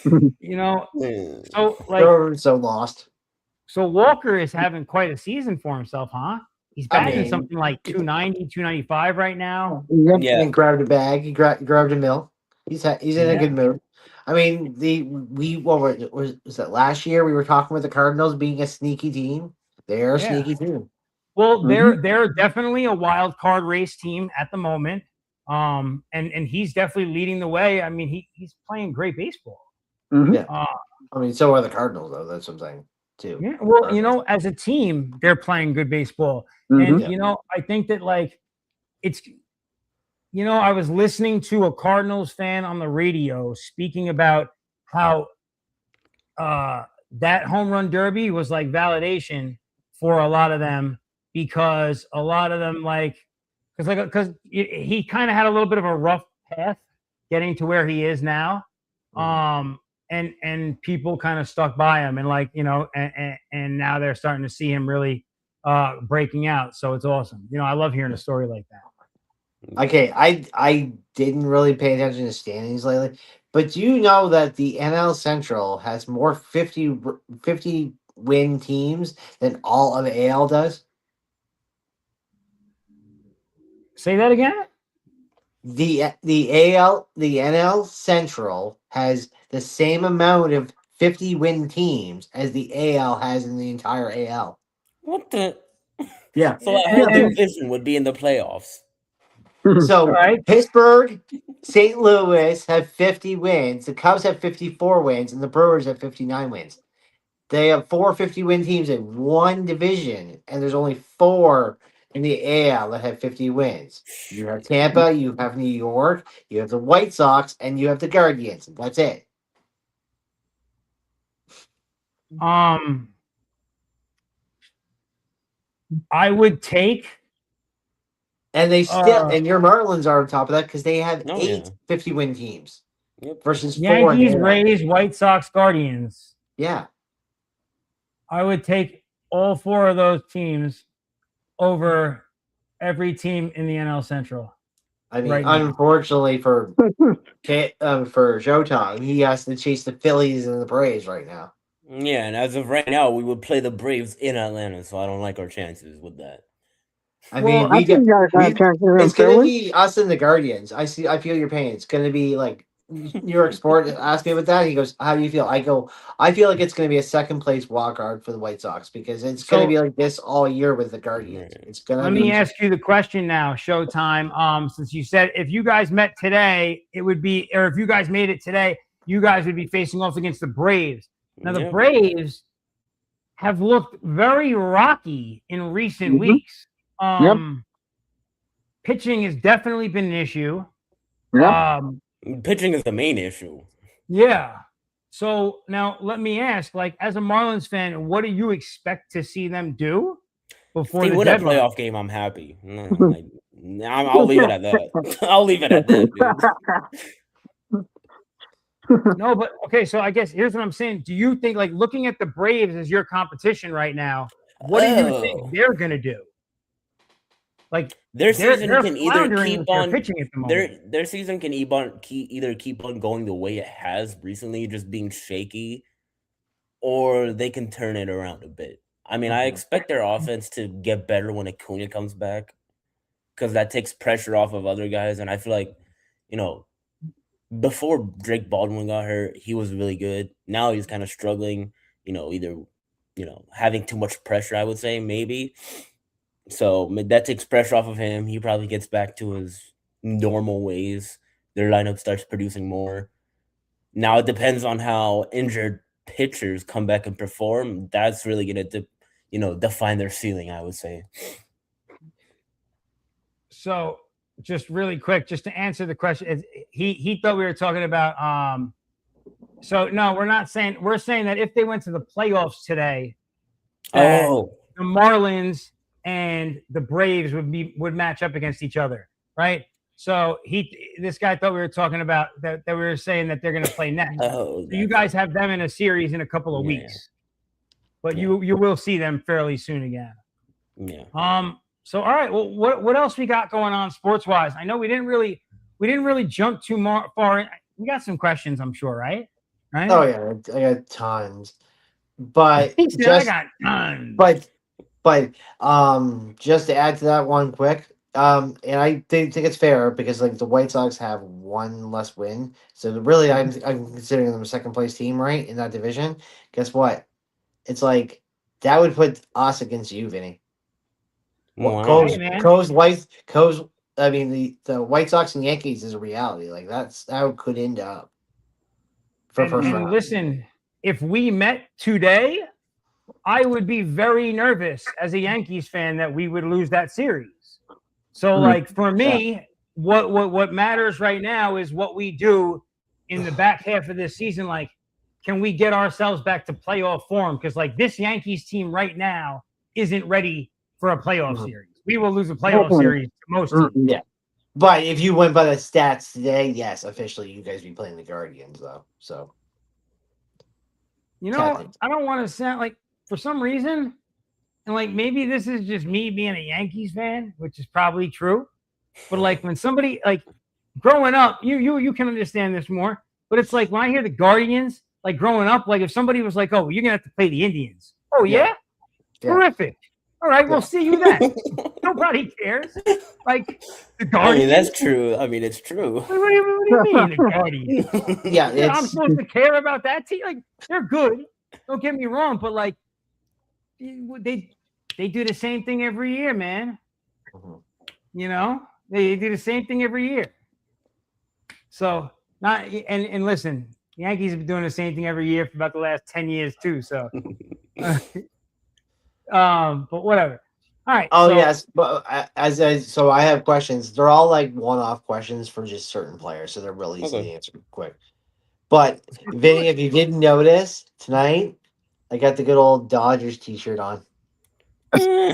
So lost. So Walker is having quite a season for himself, huh? He's batting something like 290, 295 right now. Yeah, and grabbed a bag. He grabbed a mill. He's in a good mood. I mean, was that last year we were talking about the Cardinals being a sneaky team. They're a sneaky team. Well, they're definitely a wild card race team at the moment. And he's definitely leading the way. I mean, he's playing great baseball. Yeah. I mean, so are the Cardinals, though. That's what I'm saying, too. Yeah. Well, as a team, they're playing good baseball. And, I think that, it's – I was listening to a Cardinals fan on the radio speaking about how that home run derby was like validation for a lot of them, because a lot of them because he kind of had a little bit of a rough path getting to where he is now. And people kind of stuck by him and and now they're starting to see him really breaking out. So it's awesome. I love hearing a story like that. Okay, I didn't really pay attention to standings lately, but do you know that the NL Central has more 50 win teams than all of AL does? Say that again. The NL Central has the same amount of 50 win teams as the AL has in the entire AL. What the? Yeah. So that whole division would be in the playoffs. So Right. Pittsburgh, St. Louis have 50 wins. The Cubs have 54 wins, and the Brewers have 59 wins. They have 4 50-win teams in one division, and there's only 4 in the AL that have 50 wins. You have Tampa, you have New York, you have the White Sox, and you have the Guardians. That's it. I would take. And they still, and your Marlins are on top of that because they have 8 50-win teams versus 4 Yankees, Rays, White Sox, Guardians. Yeah. I would take all 4 of those teams over every team in the NL Central. I mean, unfortunately for Showtime, he has to chase the Phillies and the Braves right now. Yeah, and as of right now, we would play the Braves in Atlanta, so I don't like our chances with that. I mean, it's going to be us and the Guardians. I feel your pain. It's going to be like New York Sport asked me about that. He goes, "How do you feel?" I go, "I feel like it's going to be a second place wild card for the White Sox because it's going to be like this all year with the Guardians." It's going to. Let me ask you the question now, Showtime. Since you said if you guys met today, it would be, or if you guys made it today, you guys would be facing off against the Braves. Now the Braves have looked very rocky in recent weeks. Pitching has definitely been an issue. Pitching is the main issue. Yeah. So now let me ask, like, as a Marlins fan, what do you expect to see them do before if they win deadline? a playoff game? I'm happy. I'll leave it at that. I'll leave it at that. No, but okay. So I guess here's what I'm saying. Do you think, like, looking at the Braves as your competition right now, what do you think they're gonna do? Like their season can either keep on pitching at the moment. Their season can either keep on going the way it has recently, just being shaky, or they can turn it around a bit. I mean, I expect their offense to get better when Acuna comes back, because that takes pressure off of other guys. And I feel like, before Drake Baldwin got hurt, he was really good. Now he's kind of struggling, either, having too much pressure, I would say, maybe. So that takes pressure off of him. He probably gets back to his normal ways. Their lineup starts producing more. Now it depends on how injured pitchers come back and perform. That's really going to, define their ceiling, I would say. So just really quick, just to answer the question, he thought we were talking about. So no, we're not saying. We're saying that if they went to the playoffs today, the Marlins and the Braves would match up against each other, right? So this guy thought we were talking about that we were saying that they're going to play next. So you guys have them in a series in a couple of weeks, but you will see them fairly soon again. Yeah. So all right, well, what else we got going on sports wise? I know we didn't really jump too far in. We got some questions, I'm sure, right? Oh yeah, I got tons, but I got tons. But just to add to that one quick, and I think it's fair because like the White Sox have 1 less win, so really I'm considering them a second place team, right, in that division. Guess what? It's like that would put us against you, Vinny. The White Sox and Yankees is a reality. Like that's how it could end up. For first round. Listen, if we met today, I would be very nervous as a Yankees fan that we would lose that series. So, like, for me, what matters right now is what we do in the back half of this season. Like, can we get ourselves back to playoff form? Because, like, this Yankees team right now isn't ready for a playoff series. We will lose a playoff series to most teams. Yeah. But if you went by the stats today, yes, officially you guys be playing the Guardians, though. So, I don't want to sound like, for some reason, and like maybe this is just me being a Yankees fan, which is probably true. But like when somebody like growing up, you can understand this more. But it's like when I hear the Guardians, like growing up, like if somebody was like, "Oh, you're gonna have to play the Indians," oh yeah, terrific. All right, we'll see you then. Nobody cares. Like the Guardians. I mean, that's true. I mean, it's true. What do you mean, the Guardians? Yeah, I'm supposed to care about that team? Like they're good. Don't get me wrong, but like they do the same thing every year, man. You know, they do the same thing every year. So not and listen, the Yankees have been doing the same thing every year for about the last 10 years too. So, but whatever. All right. Oh so, yes, but so I have questions. They're all like one-off questions for just certain players, so they're really easy to answer quick. But Vinny, if you didn't notice tonight, I got the good old Dodgers T-shirt on. You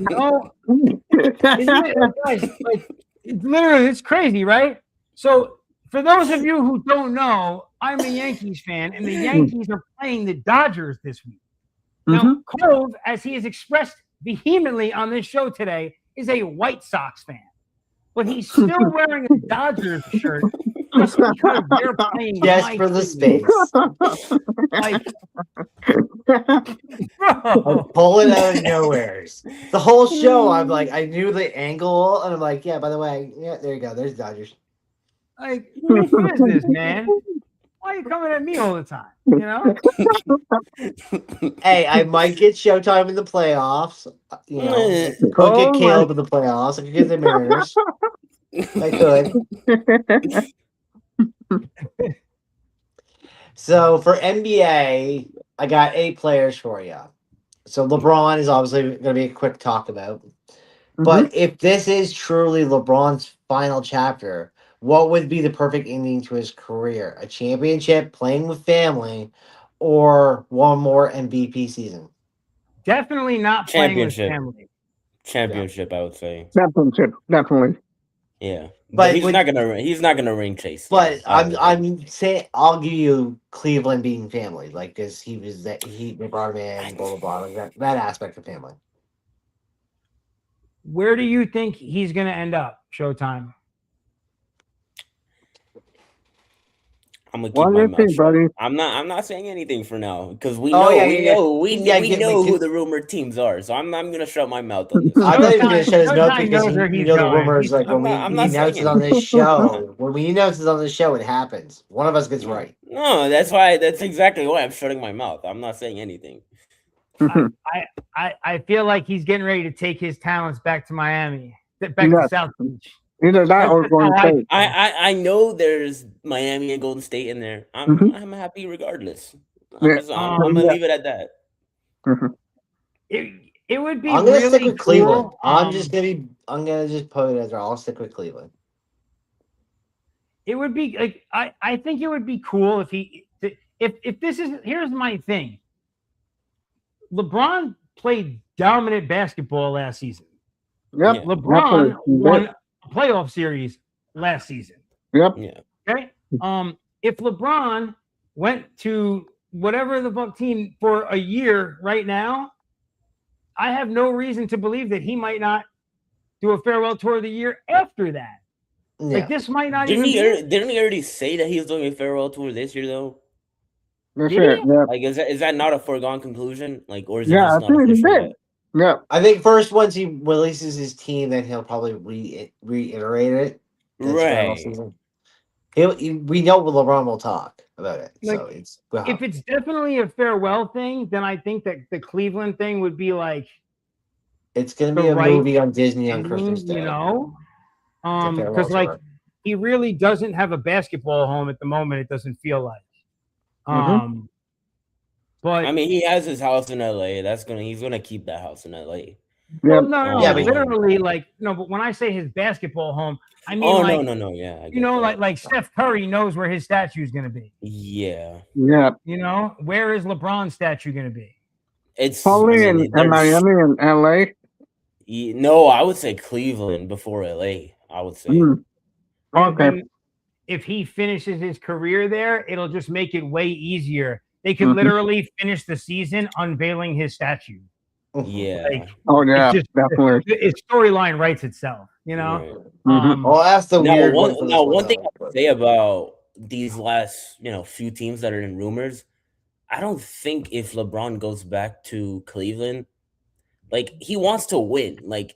know, isn't it, guys, like literally, it's crazy, right? So for those of you who don't know, I'm a Yankees fan, and the Yankees are playing the Dodgers this week. Now, Cove, as he has expressed vehemently on this show today, is a White Sox fan, but he's still wearing a Dodgers shirt just because they're playing. Just for the space. Like, Pull it out of nowhere. The whole show, I'm like, I knew the angle, and I'm like, yeah. By the way, yeah, there you go. There's Dodgers. Like, whose business, man? Why are you coming at me all the time? You know? Hey, I might get Showtime in the playoffs. You know, I could get Caleb in the playoffs. I could get the Mariners. I could. So for NBA, I got 8 players for you. So LeBron is obviously going to be a quick talk about. But if this is truly LeBron's final chapter, what would be the perfect ending to his career? A championship, playing with family, or one more MVP season? Definitely not playing with family. Championship, I would say. Championship, definitely. Yeah, but he's not gonna ring chase. But I'm saying I'll give you Cleveland being family, like because they brought him in, blah blah blah, like that aspect of family. Where do you think he's gonna end up? Showtime. I'm gonna keep my mouth shut. I'm not saying anything for now because we know who the rumored teams are. So I'm gonna shut my mouth on this. I'm not even gonna shut his mouth because the rumors like when he announces on this show. When we announce it on this show, it happens. One of us gets right. No, that's exactly why I'm shutting my mouth. I'm not saying anything. I feel like he's getting ready to take his talents back to Miami, back to South Beach. Either that or Golden State. I know there's Miami and Golden State in there. I'm happy regardless. I'm gonna leave it at that. It would be. I'm gonna really stick with Cleveland. cool. I'm gonna just put it as I'll stick with Cleveland. It would be like I think it would be cool if this is here's my thing. LeBron played dominant basketball last season. Yep. Yeah. LeBron won a playoff series last season. Yep. Yeah. Okay. If LeBron went to whatever the fuck team for a year right now, I have no reason to believe that he might not do a farewell tour of the year after that. Yeah. Like this might not didn't he already say that he was doing a farewell tour this year though? That's it. Yeah. Like is that not a foregone conclusion? Like or is it just not official yet? Yeah. I think first once he releases his team, then he'll probably reiterate it. Right. We know LeBron will talk about it. Like, so it's if it's definitely a farewell thing, then I think that the Cleveland thing would be like it's gonna be a movie on Disney on Christmas Day. You know? Because like he really doesn't have a basketball home at the moment, it doesn't feel like. But I mean he has his house in LA. He's gonna keep that house in LA. Well, no, literally, like no. But when I say his basketball home, I mean no, yeah. You know, like Steph Curry knows where his statue is going to be. Yeah. Yeah. You know, where is LeBron's statue going to be? It's probably in Miami and LA. No, I would say Cleveland before LA. I would say. Okay. If he finishes his career there, it'll just make it way easier. They could literally finish the season unveiling his statue. Yeah. Like, Oh yeah, just definitely. its storyline writes itself, you know. Mhm. Well, that's the Now, weird one one. For this now one, one thing though, I but- can say about these last few teams that are in rumors, I don't think if LeBron goes back to Cleveland, like he wants to win. Like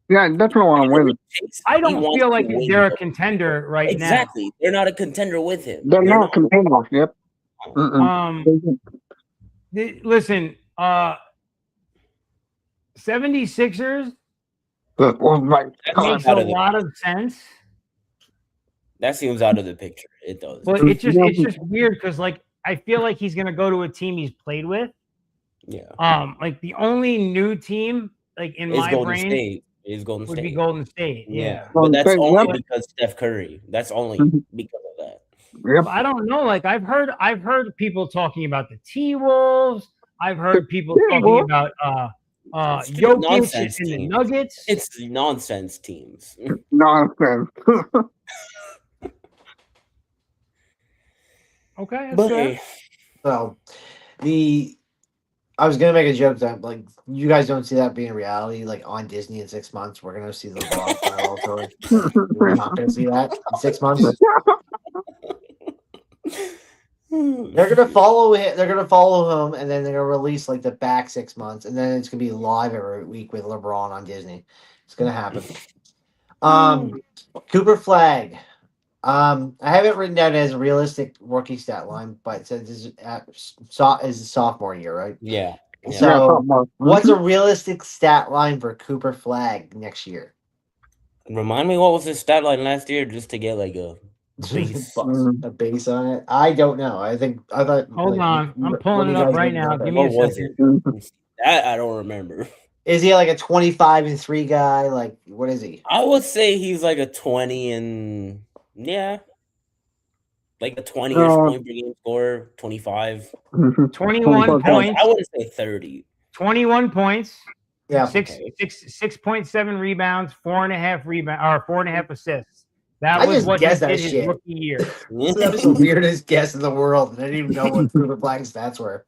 Yeah, I definitely want to win. I he don't wants feel to like win, they're a though. contender right Exactly. They're not a contender with him. They're not contenders. Yep. now. Listen, 76ers Oh my makes God. a lot of sense, That seems out of the picture. It does. but it's just weird because like I feel like he's gonna go to a team he's played with. Yeah. Like the only new team like in It's my Golden brain State. It's Golden would State. be Golden State. Yeah. But that's Golden State, only yep. because Steph Curry. That's only Mhm. because of that. Yep. But I don't know. Like I've heard people talking about the T-Wolves. I've heard people talking T-Wolves? about It's just Jokic nonsense and the teams. Nuggets. It's nonsense teams. Nonsense. Okay, that's But fair. hey, So I was gonna make a joke that like you guys don't see that being reality. Like on Disney in 6 months, we're gonna see the LeBron farewell tour. We're not gonna see that in 6 months. They're gonna follow it. They're gonna follow him, and then they're gonna release like the back 6 months, and then it's gonna be live every week with LeBron on Disney. It's gonna happen. Cooper Flag. I have it written down as a realistic rookie stat line, but it says is sophomore year, right? yeah. So, what's a realistic stat line for Cooper Flag next year? Remind me what was his stat line last year, just to get like a base. A base on it. I don't know. I thought. Hold like, on, I'm when pulling you it up guys right looked now. up Give at- me a What was second. it? That I don't remember. Is he like a 25-3 guy? Like what is he? I would say he's like a 20 and like a 20-ish point per game scorer, 25. 21 points. I wouldn't say 30. 21 points. Yeah. 6.7 rebounds, 4.5 rebound or 4.5 assists. That I was just what he guessed did that his shit. rookie year. That was the weirdest guess in the world. I didn't even know what Cooper Flag's stats were.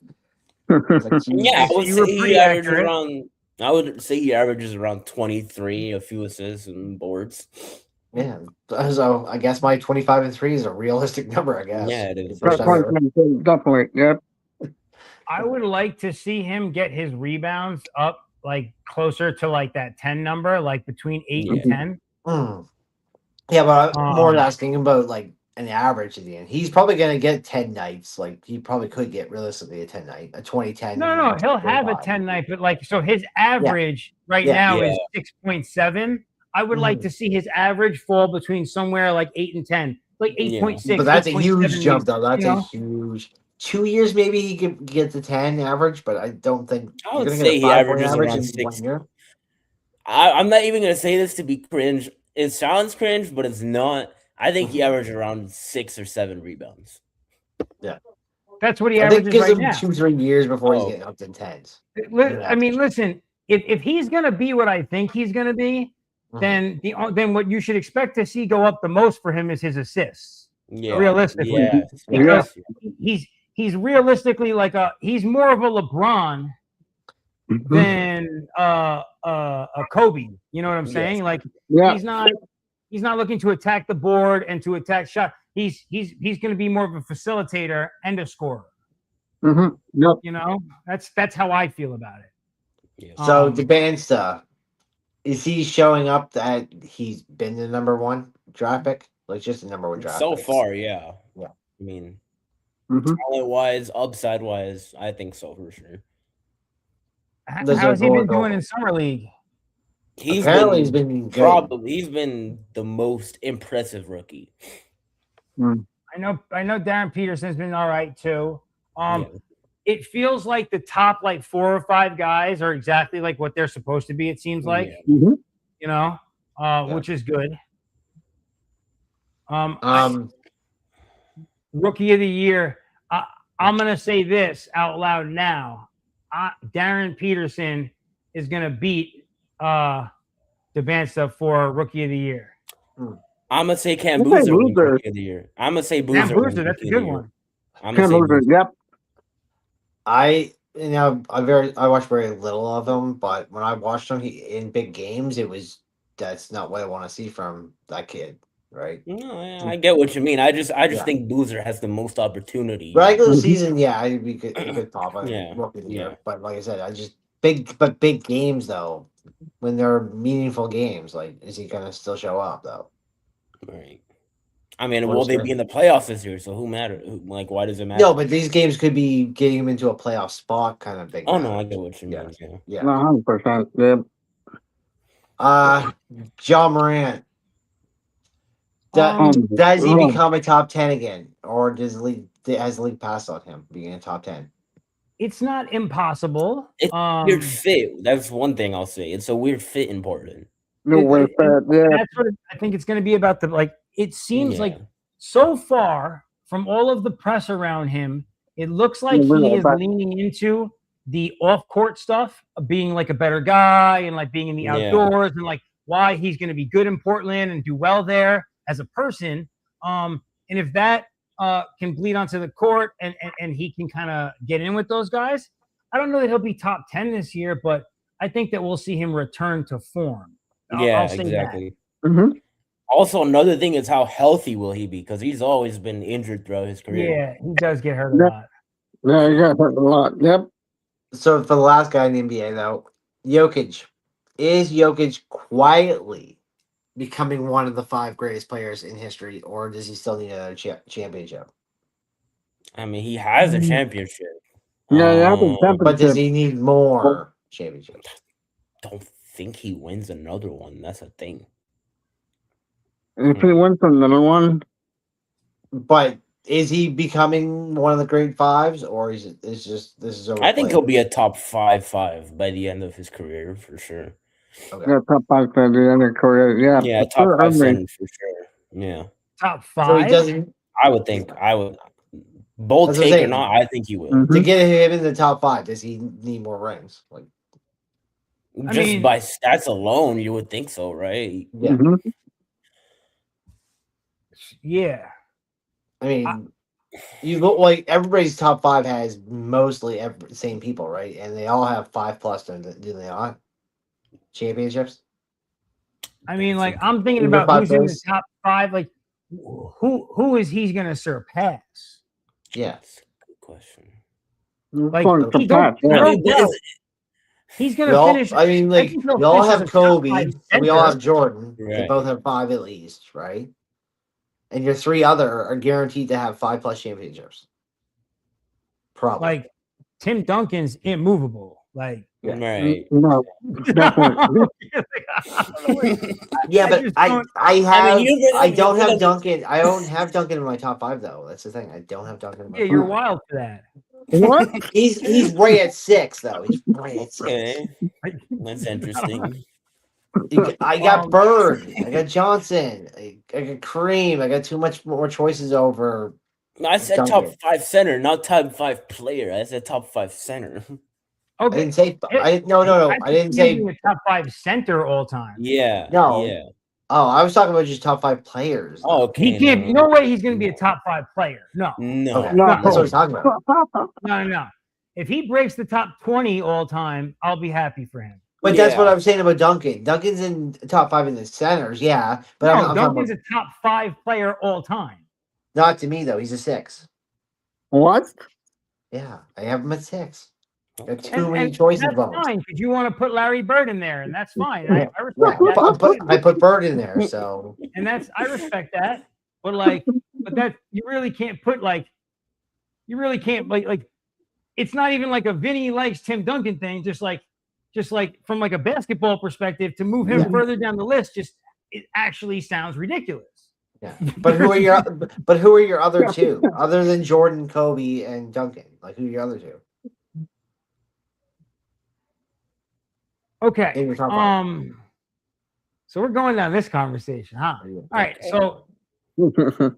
I was like, Jesus. Yeah, I would You were say he pretty averages accurate. around. I would say he averages around 23, a few assists and boards. Yeah. So I guess my 25-3 is a realistic number. I guess. Yeah, it is. First time ever. Definitely. Yep. I would like to see him get his rebounds up like closer to like that 10 number, like between 8 and 10. Yeah, but I'm more Um, asking about like an average at the end. He's probably gonna get 10 nights. Like he probably could get realistically a 10 night, a 20-10. No, he'll have a 10 night, but like so his average right now is 6.7. I would like to see his average fall between somewhere like 8 and 10, like 8.6. But that's a huge 8.7, jump, though. That's you a know? huge. 2 years maybe he could get to 10 average, but I don't think I would you're gonna say get a he 5-point averages average around in 6. 1 year. I'm not even gonna say this to be cringe. It sounds cringe, but it's not. I think he averages around 6 or 7 rebounds. That's what he I think it averages gives right him now. 2-3 years before he's Oh. getting up to 10s. I mean, listen, if he's gonna be what I think he's gonna be, then what you should expect to see go up the most for him is his assists. Yeah, Realistically, yeah, because he's realistically like he's more of a LeBron than a Kobe. You know what I'm saying? Yes. Like Yeah. he's not looking to attack the board and to attack shot. He's going to be more of a facilitator and a scorer. Yep. You know, that's how I feel about it. Yeah. So the Bansta, is he showing up that he's been the number 1 draft pick? Like just the number 1 draft So pick? far, yeah. Yeah. I mean, Mhm. talent wise, upside wise, I think so for sure. How's he been doing in summer league? He's Apparently, he's been good. probably he's been the most impressive rookie. I know Darren Peterson's been all right too. Yeah. It feels like the top like 4 or 5 guys are exactly like what they're supposed to be. It seems like, Yeah. you know, which is good. Rookie of the year. I'm gonna say this out loud now. Darren Peterson is gonna beat Devanza for Rookie of the Year. I'm gonna say Cam Okay, Boozer wins Boozer. Rookie of the Year. I'm gonna say Cam Boozer. Boozer, that's a good one. I'm Cam gonna say Boozer, Boozer. yep. I watched very little of him, but when I watched him in big games, that's not what I want to see from that kid, right? No, yeah, I get what you mean. I just Yeah. think Boozer has the most opportunity. Regular Mhm. season, yeah, we could top on Yeah, rookie of the year. yeah. But like I said, I just big games though, when they're meaningful games, like is he gonna still show up though? Right. I mean, Or will is they it- be in the playoffs this year? So who matter? Like, why does it matter? No, but these games could be getting him into a playoff spot, kind of big. Oh no, I matters. get what you Yeah, mean. Yeah. yeah. 100%. Yep. John Morant. Um, Does he Wrong. become a top 10 again, or has the league passed on him being a top 10? it's not impossible. It's weird fit. That's one thing I'll say. It's a weird fit in Portland. No way, yeah. That's what I think it's going to be about. It seems Yeah. like so far from all of the press around him, it looks like Yeah, he is but- leaning into the off-court stuff of being like a better guy and like being in the Yeah. outdoors and like why he's going to be good in Portland and do well there as a person. And if that can bleed onto the court and he can kind of get in with those guys, I don't know that he'll be top 10 this year, but I think that we'll see him return to form. Yeah, I'll say exactly. Mhm. Also, another thing is how healthy will he be? Because he's always been injured throughout his that. career. Yeah, he does get hurt a Yep. lot. Yeah, you got hurt a lot. Yep. So for the last guy in the NBA though, Jokic. Is Jokic quietly becoming one of the 5 greatest players in history, or does he still need a championship? I mean, he has a Mm. championship. Yeah, yeah, the Um, championship. But does he need more championships? don't think he wins another one. That's a thing. If he wins another one, But is he becoming one of the great 5s, or is this is overplayed? I think he'll be a top 5 by the end of his career for sure. Okay. yeah, top 5 for the end of career. Yeah, Yeah, for top sure, 5 I mean, center for sure. Yeah, Top So he 5. doesn't I would think. I would. Bold That's what I'm take or saying. not, I think he will. Mhm. to get him in the top 5. Does he need more rings? Like, I Just mean- by stats alone, you would think so, right? yeah. Mhm. Yeah. I mean, you look like everybody's top 5 has mostly the same people, right? And they all have 5+, do they not? Championships. I mean, like I'm thinking In the about who's in the Bucks. top 5. Like, who is he going to surpass? Yeah. That's a good question. Like, Going to he don't- pass, he yeah. don't- He's going We to all, finish. I mean, I like think we he'll all finish have as a top Kobe, 5 and we all center. have Jordan. They Right. both have 5 at least, right? And your 3 other are guaranteed to have 5+ championships. Probably. Like Tim Duncan's immovable. Like, Yeah. Right. No, definitely. Yeah, I but just I don't- have you I don't really- have Duncan. I don't have Duncan in my top 5 though. That's the thing. I don't have Duncan. In my yeah, top you're 5. wild for that. What? He's right at 6 though. He's right at 6. Okay, that's interesting. I got Um, Bird. I got Johnson. I got Kareem. I got too much more choices over. No, I said Duncan. top 5 center, not top 5 player. I said top 5 center. I Okay. didn't say. No. I didn't say. a top 5 center all time. Yeah. No. Yeah. Oh, I was talking about just top 5 players. Oh, okay. He can't. No way he's going to be a top 5 player. No, No. Okay. No. That's what I was talking about. no. If he breaks the top 20 all time, I'll be happy for him. But that's what Yeah. I'm saying about Duncan. Duncan's in top 5 in the centers, yeah. But No, I'm talking Duncan's about, a top 5 player all time. not to me though. He's a 6. What? Yeah, I have him at 6. Got Okay. too many choices. That's Bones. fine because you want to put Larry Bird in there, and that's fine. I Yeah. respect Yeah, that. I put Bird in there, so And I respect that. But that you really can't put like it's not even like a Vinny likes Tim Duncan thing. Just like from like a basketball perspective, to move him Yeah. further down the list, it actually sounds ridiculous. yeah. But who are your other 2 other than Jordan, Kobe, and Duncan? Like who are your other 2 Okay. in your top 5? So we're going down this conversation, huh? All right. Okay.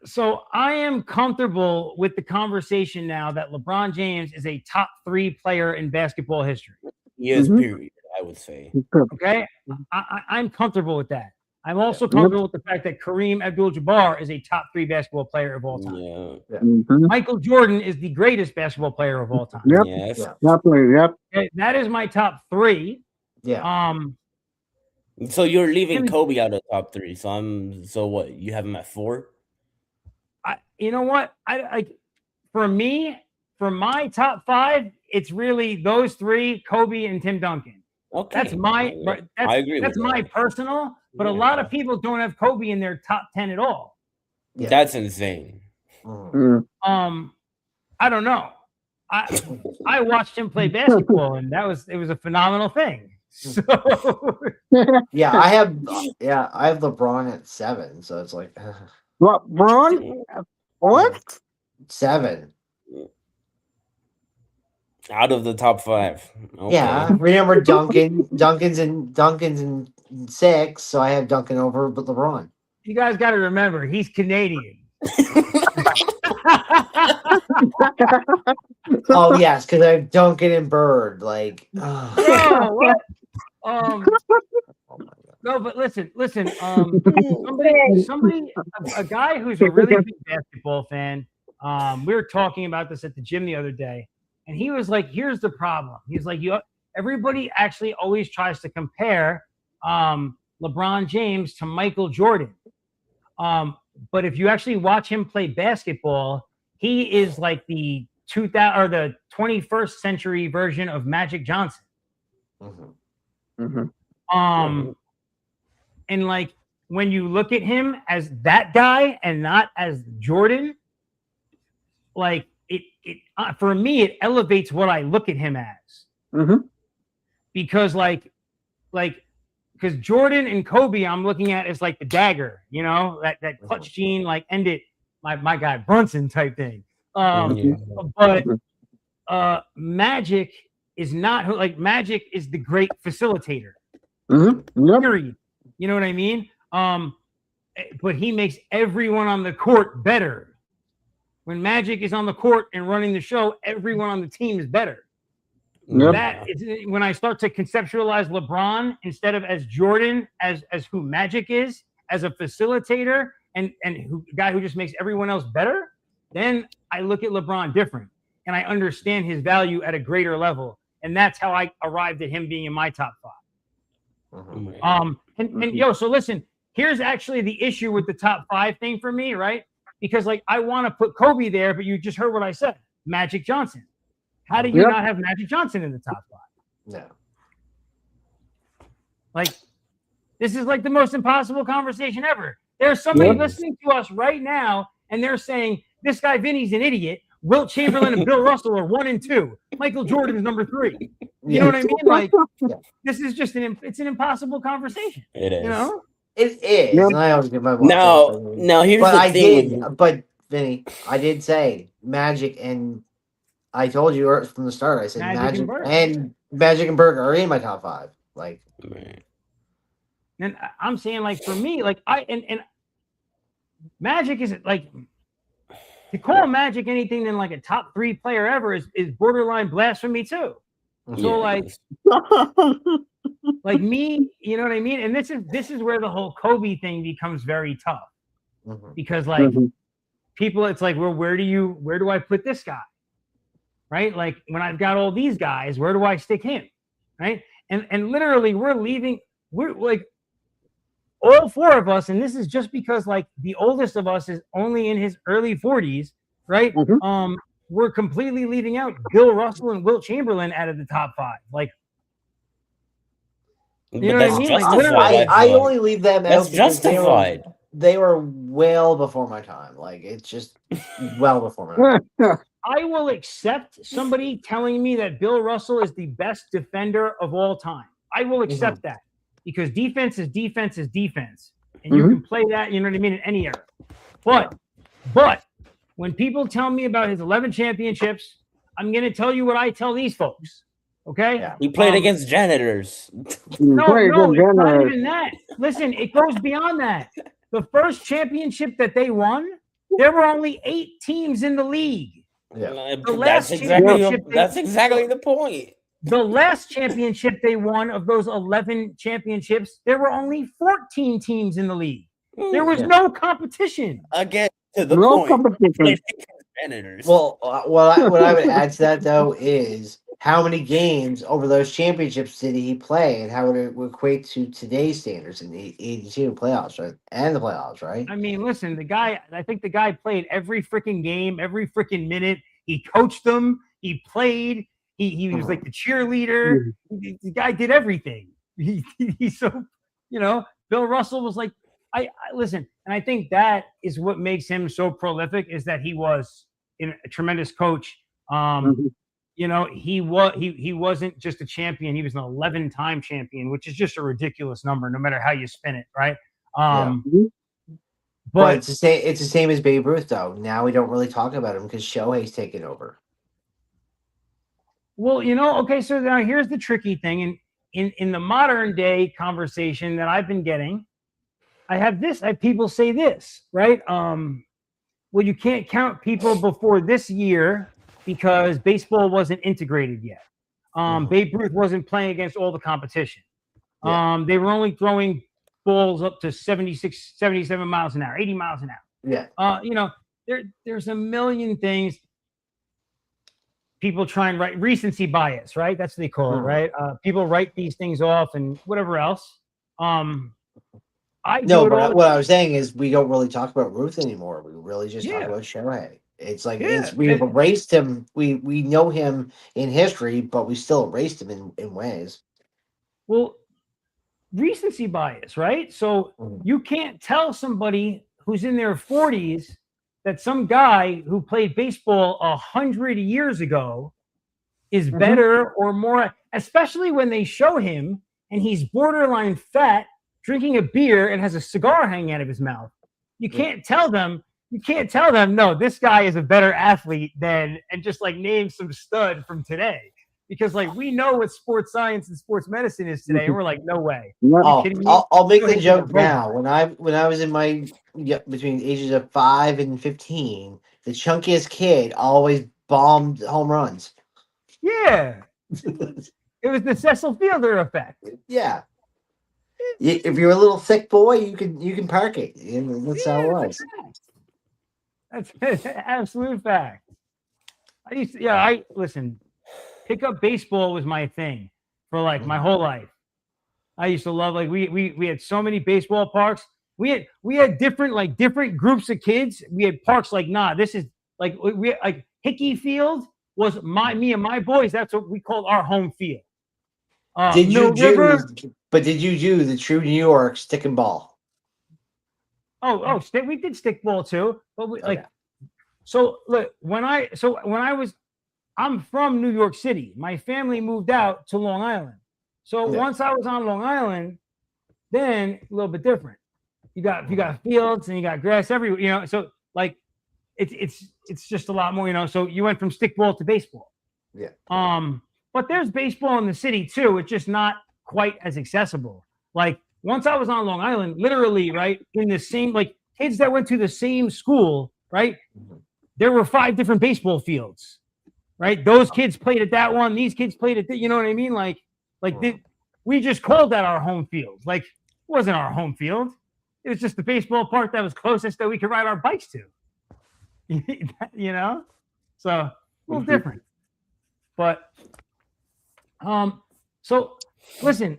So I am comfortable with the conversation now that LeBron James is a top 3 player in basketball history. Yes, Mhm. period. I would say. Okay, I'm comfortable with that. I'm also comfortable with the fact that Kareem Abdul-Jabbar is a top 3 basketball player of all time. Yeah. Michael Jordan is the greatest basketball player of all time. Yep. Yes. Definitely. Yep. Okay, that is my top 3. Yeah. So you're leaving Kobe out of top 3. So what? You have him at 4? You know what? For me, for my top 5, it's really those 3, Kobe and Tim Duncan. Okay. I agree. That's my personal, but a lot of people don't have Kobe in their top 10 at all. Yeah. That's insane. I don't know. I watched him play basketball, and it was a phenomenal thing. So yeah, I have LeBron at 7, so it's like LeBron? What? 7 out of the top 5. Okay. Yeah, remember Duncan's in 6, so I have Duncan over but LeBron. You guys got to remember, he's Canadian. Oh yes, because I have Duncan and Bird. Like, oh, what? No, but listen. Somebody, a guy who's a really big basketball fan. We were talking about this at the gym the other day, and he was like, "Here's the problem." He's like, everybody actually always tries to compare LeBron James to Michael Jordan. But if you actually watch him play basketball, he is like the 21st century version of Magic Johnson. And like when you look at him as that guy and not as Jordan, like it for me, it elevates what I look at him as. Because because Jordan and Kobe, I'm looking at as like the dagger, that clutch gene, like end it, my guy Brunson type thing. But Magic is not like Magic is the great facilitator. Period. You know what I mean? But he makes everyone on the court better. When Magic is on the court and running the show, everyone on the team is better. That is when I start to conceptualize LeBron instead of as Jordan, as who Magic is, as a facilitator and guy who just makes everyone else better. Then I look at LeBron different, and I understand his value at a greater level, and that's how I arrived at him being in my top 5. So listen, here's actually the issue with the top 5 thing for me, right? Because like I want to put Kobe there, but you just heard what I said, Magic Johnson. How do you not have Magic Johnson in the top 5? No. Like, this is like the most impossible conversation ever. There's somebody listening to us right now, and they're saying, this guy Vinny's an idiot. Wilt Chamberlain and Bill Russell are 1 and 2. Michael Jordan is number 3. You know what I mean? Like, this is just it's an impossible conversation. It is. You know? It is. Yeah. And I always give my Now here's the thing. But Vinny, I did say Magic, and I told you from the start. I said Magic and Bird are in my top 5. Like, and I'm saying, like, for me, like and Magic is like, to call Magic anything than like a top 3 player ever is borderline blasphemy too. So like me, you know what I mean? And this is where the whole Kobe thing becomes very tough. Because like people, it's like, well, where do I put this guy? Right? Like when I've got all these guys, where do I stick him? Right? And literally we're like all 4 of us, and this is just because like the oldest of us is only in his early 40s, right? We're completely leaving out Bill Russell and Wilt Chamberlain out of the top 5. Like, you know what I mean? Like, I only leave them out. That's justified. They were well before my time. Like, it's just well before my time. I will accept somebody telling me that Bill Russell is the best defender of all time. I will accept that because defense is defense is defense. And you can play that, you know what I mean, in any era. But when people tell me about his 11 championships, I'm going to tell you what I tell these folks. Okay? Yeah. He played against janitors. No, it's not even that. Listen, it goes beyond that. The first championship that they won, there were only 8 teams in the league. Yeah. That's exactly the point. The last championship they won, of those 11 championships, there were only 14 teams in the league. There was no competition. Again, to the No point. competition. Competitors. Well, what I would add to that though is how many games over those championships did he play, and how would it equate to today's standards in the 82 playoffs, right? And the playoffs, right? I mean, listen, I think the guy played every freaking game, every freaking minute. He coached them. He played. He was like the cheerleader. The guy did everything. He's so, Bill Russell was like, I listen, and I think that is what makes him so prolific, is that he was a tremendous coach. He wasn't just a champion; he was an 11-time champion, which is just a ridiculous number, no matter how you spin it, right? But it's the same. It's the same as Babe Ruth, though. Now we don't really talk about him because Shohei's taken over. Well, okay. So now here's the tricky thing, and in the modern day conversation that I've been getting, I have people say this, right? Well, you can't count people before this year because baseball wasn't integrated yet. Babe Ruth wasn't playing against all the competition. They were only throwing balls up to 76, 77 miles an hour, 80 miles an hour. Yeah. There's a million things. People try and write recency bias, right? That's what they call it, right? People write these things off and whatever else. What I was saying is we don't really talk about Ruth anymore. We really just talk about Shohei. It's like we've erased him. We know him in history, but we still erased him in ways. Well, recency bias, right? So you can't tell somebody who's in their 40s that some guy who played baseball 100 years ago is better or more, especially when they show him and he's borderline fat, drinking a beer and has a cigar hanging out of his mouth. You can't tell them, no, this guy is a better athlete than, and just like name some stud from today. Because like we know what sports science and sports medicine is today, and we're like, no way. I'll make the joke now. When I was in my between ages of 5 and 15, the chunkiest kid always bombed home runs. Yeah, it was the Cecil Fielder effect. Yeah, if you're a little thick boy, you can park it. That's how it was. That's an absolute fact. I listen. Pickup baseball was my thing for like my whole life. I used to love, like we had so many baseball parks. We had different groups of kids. We had parks like this is like Hickey Field was me and my boys. That's what we called our home field. Did you do the true New York stick and ball? We did stick ball too, but so look I'm from New York City. My family moved out to Long Island. So once I was on Long Island, then a little bit different. You got fields and you got grass everywhere, so like it's just a lot more, so you went from stickball to baseball. Yeah. But there's baseball in the city too. It's just not quite as accessible. Like once I was on Long Island, literally, right, in the same, like kids that went to the same school, right? There were 5 different baseball fields. Right, those kids played at that one. These kids played at you know what I mean? We just called that our home field. Like, it wasn't our home field. It was just the baseball park that was closest that we could ride our bikes to. So a little different. But so listen,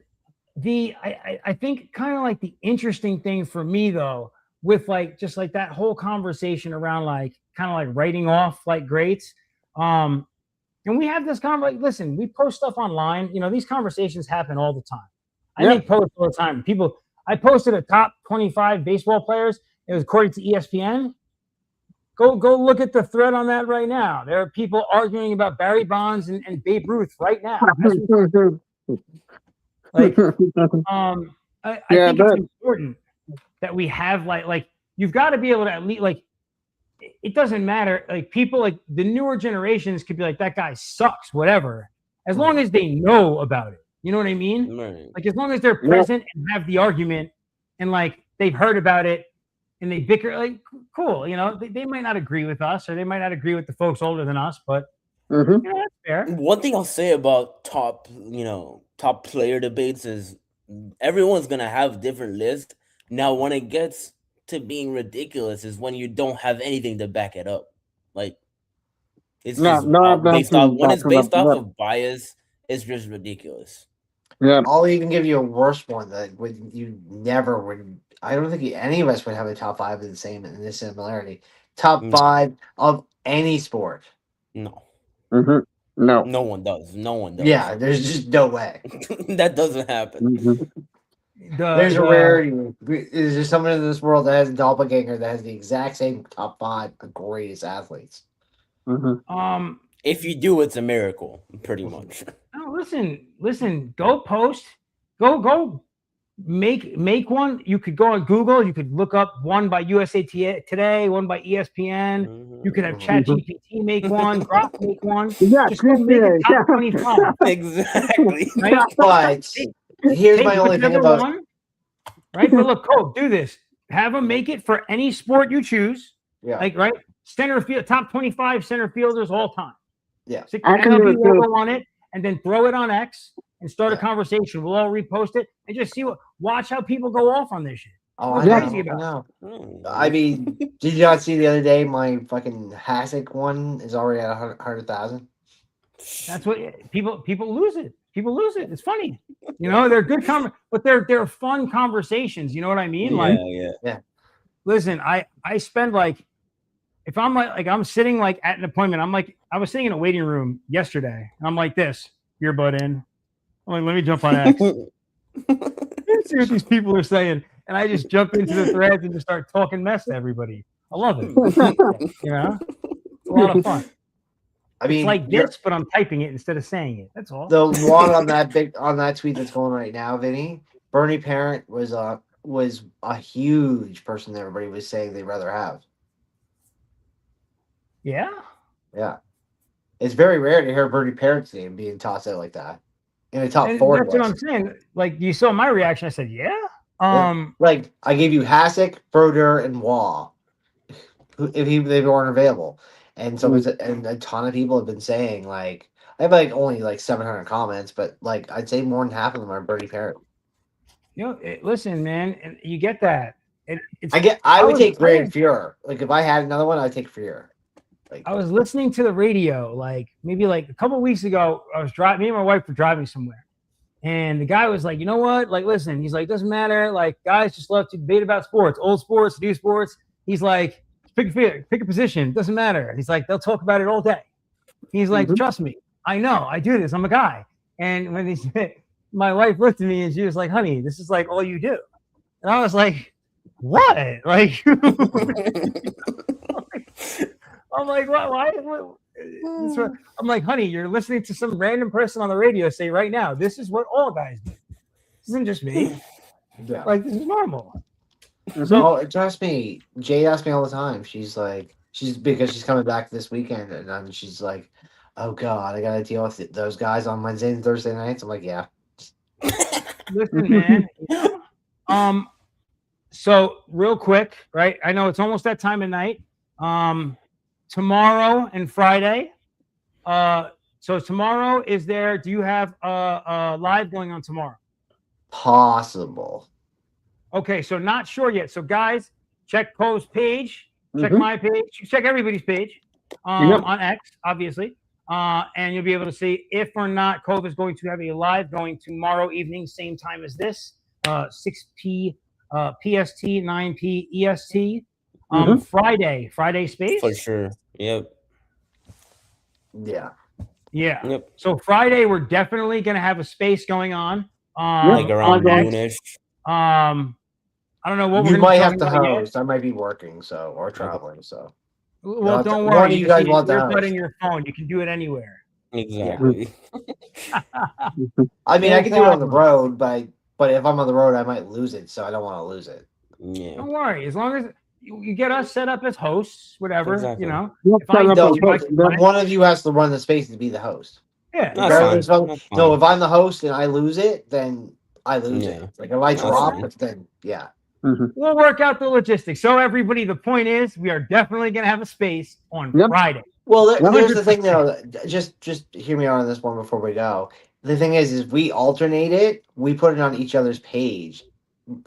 I think kind of like the interesting thing for me though, with like just like that whole conversation around like kind of like writing off like greats. And we have this listen, we post stuff online. These conversations happen all the time. I make posts all the time. I posted a top 25 baseball players. It was according to ESPN. Go look at the thread on that right now. There are people arguing about Barry Bonds and Babe Ruth right now. I think it's important that we have like you've got to be able to at least like. It doesn't matter. Like people, like the newer generations could be like, that guy sucks, whatever. As long as they know about it, you know what I mean? Right. Like as long as they're present and have the argument, and like they've heard about it, and they bicker, like cool. They might not agree with us, or they might not agree with the folks older than us, but Mm-hmm. Yeah, that's fair. One thing I'll say about top player debates is everyone's gonna have different lists. Now, when it gets to being ridiculous, is when you don't have anything to back it up. Like it's No, just no, based off when it's backing up. based off of bias. It's just ridiculous. Yeah. I'll even give you a worse one that would you never would. I don't think any of us would have a top 5 of the same in this similarity. Top No. 5 of any sport. No, Mm-hmm. No. no one does. No one does. Yeah, there's just no way. That doesn't happen. Mm-hmm. There's a rarity. Is there someone in this world that has a doppelganger that has the exact same top 5 of greatest athletes? Mm-hmm. If you do, it's a miracle, pretty much. No, listen. Go post. Go. Make one. You could go on Google. You could look up one by USA Today, one by ESPN. Mhm. You could have ChatGPT make one. Grok make one. Yeah, Just go make it top 25. Exactly. Right? But here's Take my only thing whichever about one, right? But look, Cole, do this. Have them make it for any sport you choose. yeah. Like right, center field, top 25 center fielders all time. Yeah. Stick I the can do MLB it too. logo on it, and then throw it on X and start a Yeah. conversation. We'll all repost it and just watch how people go off on this shit. Oh, We're I know. crazy I about know. Mm. I mean, did you not see the other day my fucking Hasek one is already at 100,000? That's what people lose it. People lose it. It's funny. You know, they're good but they're fun conversations. You know what I mean? Like, yeah. listen, I spend like, if I'm like I'm sitting like at an appointment, I was sitting in a waiting room yesterday, and I'm like this, earbud in. I'm like, let me jump on X. See what these people are saying, and I just jump into the threads and just start talking mess to everybody. I love it. You know, it's a lot of fun. I mean, It's like this, but I'm typing it instead of saying it. That's all. the one on that tweet that's going right now, Vinny, Bernie Parent was a huge person that everybody was saying they'd rather have. Yeah. Yeah. It's very rare to hear Bernie Parent's name being tossed out like that. In a top And 4 that's what I'm list. saying. Like you saw my reaction. I said, yeah. Like I gave you Hasek, Froder, and Waugh. If they weren't available. And so and a ton of people have been saying like I have like only like 700 comments, but like I'd say more than half of them are Bernie Parent. You know, listen, man, and you get that. It's, I would was take playing- Grand Fuhrer. Like if I had another one, I'd take Fuhrer. Like I was listening to the radio, like maybe like a couple weeks ago. I was driving. Me and my wife were driving somewhere, and the guy was like, "You know what? Like, listen." He's like, "Doesn't matter. Like, guys just love to debate about sports, old sports, new sports." He's like, "Pick a position. Doesn't matter." He's like, "They'll talk about it all day." He's like, "Trust me, I know. I do this. I'm a guy." And when he said, my wife looked at me and she was like, "Honey, this is like all you do." And I was like, "What?" Like. I'm like, why? I'm like, honey, you're listening to some random person on the radio say right now, this is what all guys do. This isn't just me. yeah. Like, this is normal. So trust me, Jade asks me all the time. She's like, because she's coming back this weekend, and she's like, "Oh God, I gotta deal with those guys on Wednesday and Thursday nights." I'm like, "Yeah." Listen, man. You know? So real quick, right? I know it's almost that time of night. Tomorrow and Friday. So tomorrow is there? Do you have a live going on tomorrow? Possible. Okay, so not sure yet. So guys, check Poe's page, check Mhm. my page, check everybody's page on X, obviously. And you'll be able to see if or not Cove is going to have a live going tomorrow evening, same time as this, 6 p. PST, 9 p. EST. Friday space. For sure. Yep. Yeah. Yeah. Yep. So Friday, we're definitely going to have a space going on. Like around on X. noonish. I don't know what You we're might gonna have be to talking about yet. host. I might be working, or traveling. So Well, don't one worry. of you just guys need want the your house. earbud in your phone. You can do it anywhere. Exactly. I mean, No I can do it on the problem. road, but if I'm on the road, I might lose it. So I don't want to lose it. Yeah. Don't worry. As long as you get us set up as hosts, whatever, Exactly. you know. Yep, If I set up don't a- do like- the- One of you has to run the space to be the host. Yeah. That's Regardless fine. of- That's No, fine. if I'm the host and I lose it, then I lose Yeah. it. Like if I That's drop fine. it, then yeah. We'll work out the logistics. So everybody, the point is we are definitely going to have a space on Yep. Friday. Well, there's 100%. the thing though. Just hear me out on this one before we go. The thing is we alternate it. We put it on each other's page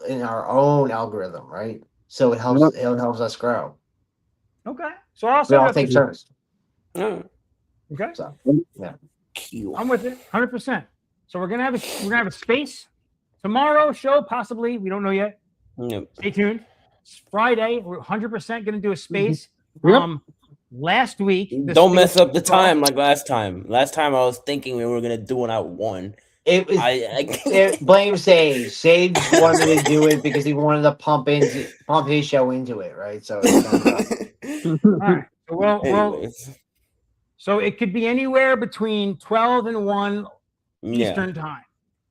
in our own algorithm, right? So it helps. Yep. It helps us grow. Okay. So I'll We set it all up take this week. turns. Mm, Okay. So cute. I'm with it, 100%. So we're gonna have a space tomorrow show, possibly. We don't know yet. Yep. Stay tuned. It's Friday. We're 100% gonna do a space. Yep. Last week. the Don't space mess up the was off. time like last time. Last time I was thinking we were gonna do one at 1. it was. Blame Sage. Sage wanted to do it because he wanted to pump his show into it, right? So it's kind of All right. So well, Anyways, so it could be anywhere between 12 and 1 yeah, Eastern time.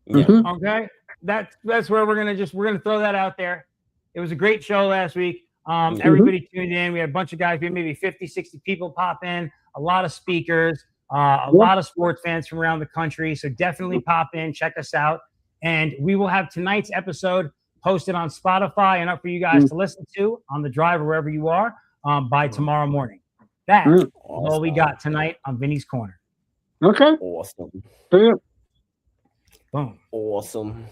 yeah. Mhm. Okay. That's where we're gonna throw that out there. It was a great show last week. Everybody tuned in. We had a bunch of guys, maybe 50, 60 people pop in, a lot of speakers, a lot of sports fans from around the country. So definitely pop in, check us out. And we will have tonight's episode posted on Spotify and up for you guys to listen to on the drive or wherever you are by tomorrow morning. That is all we got tonight on Vinny's Corner. Okay. Awesome. See ya. Boom. Awesome.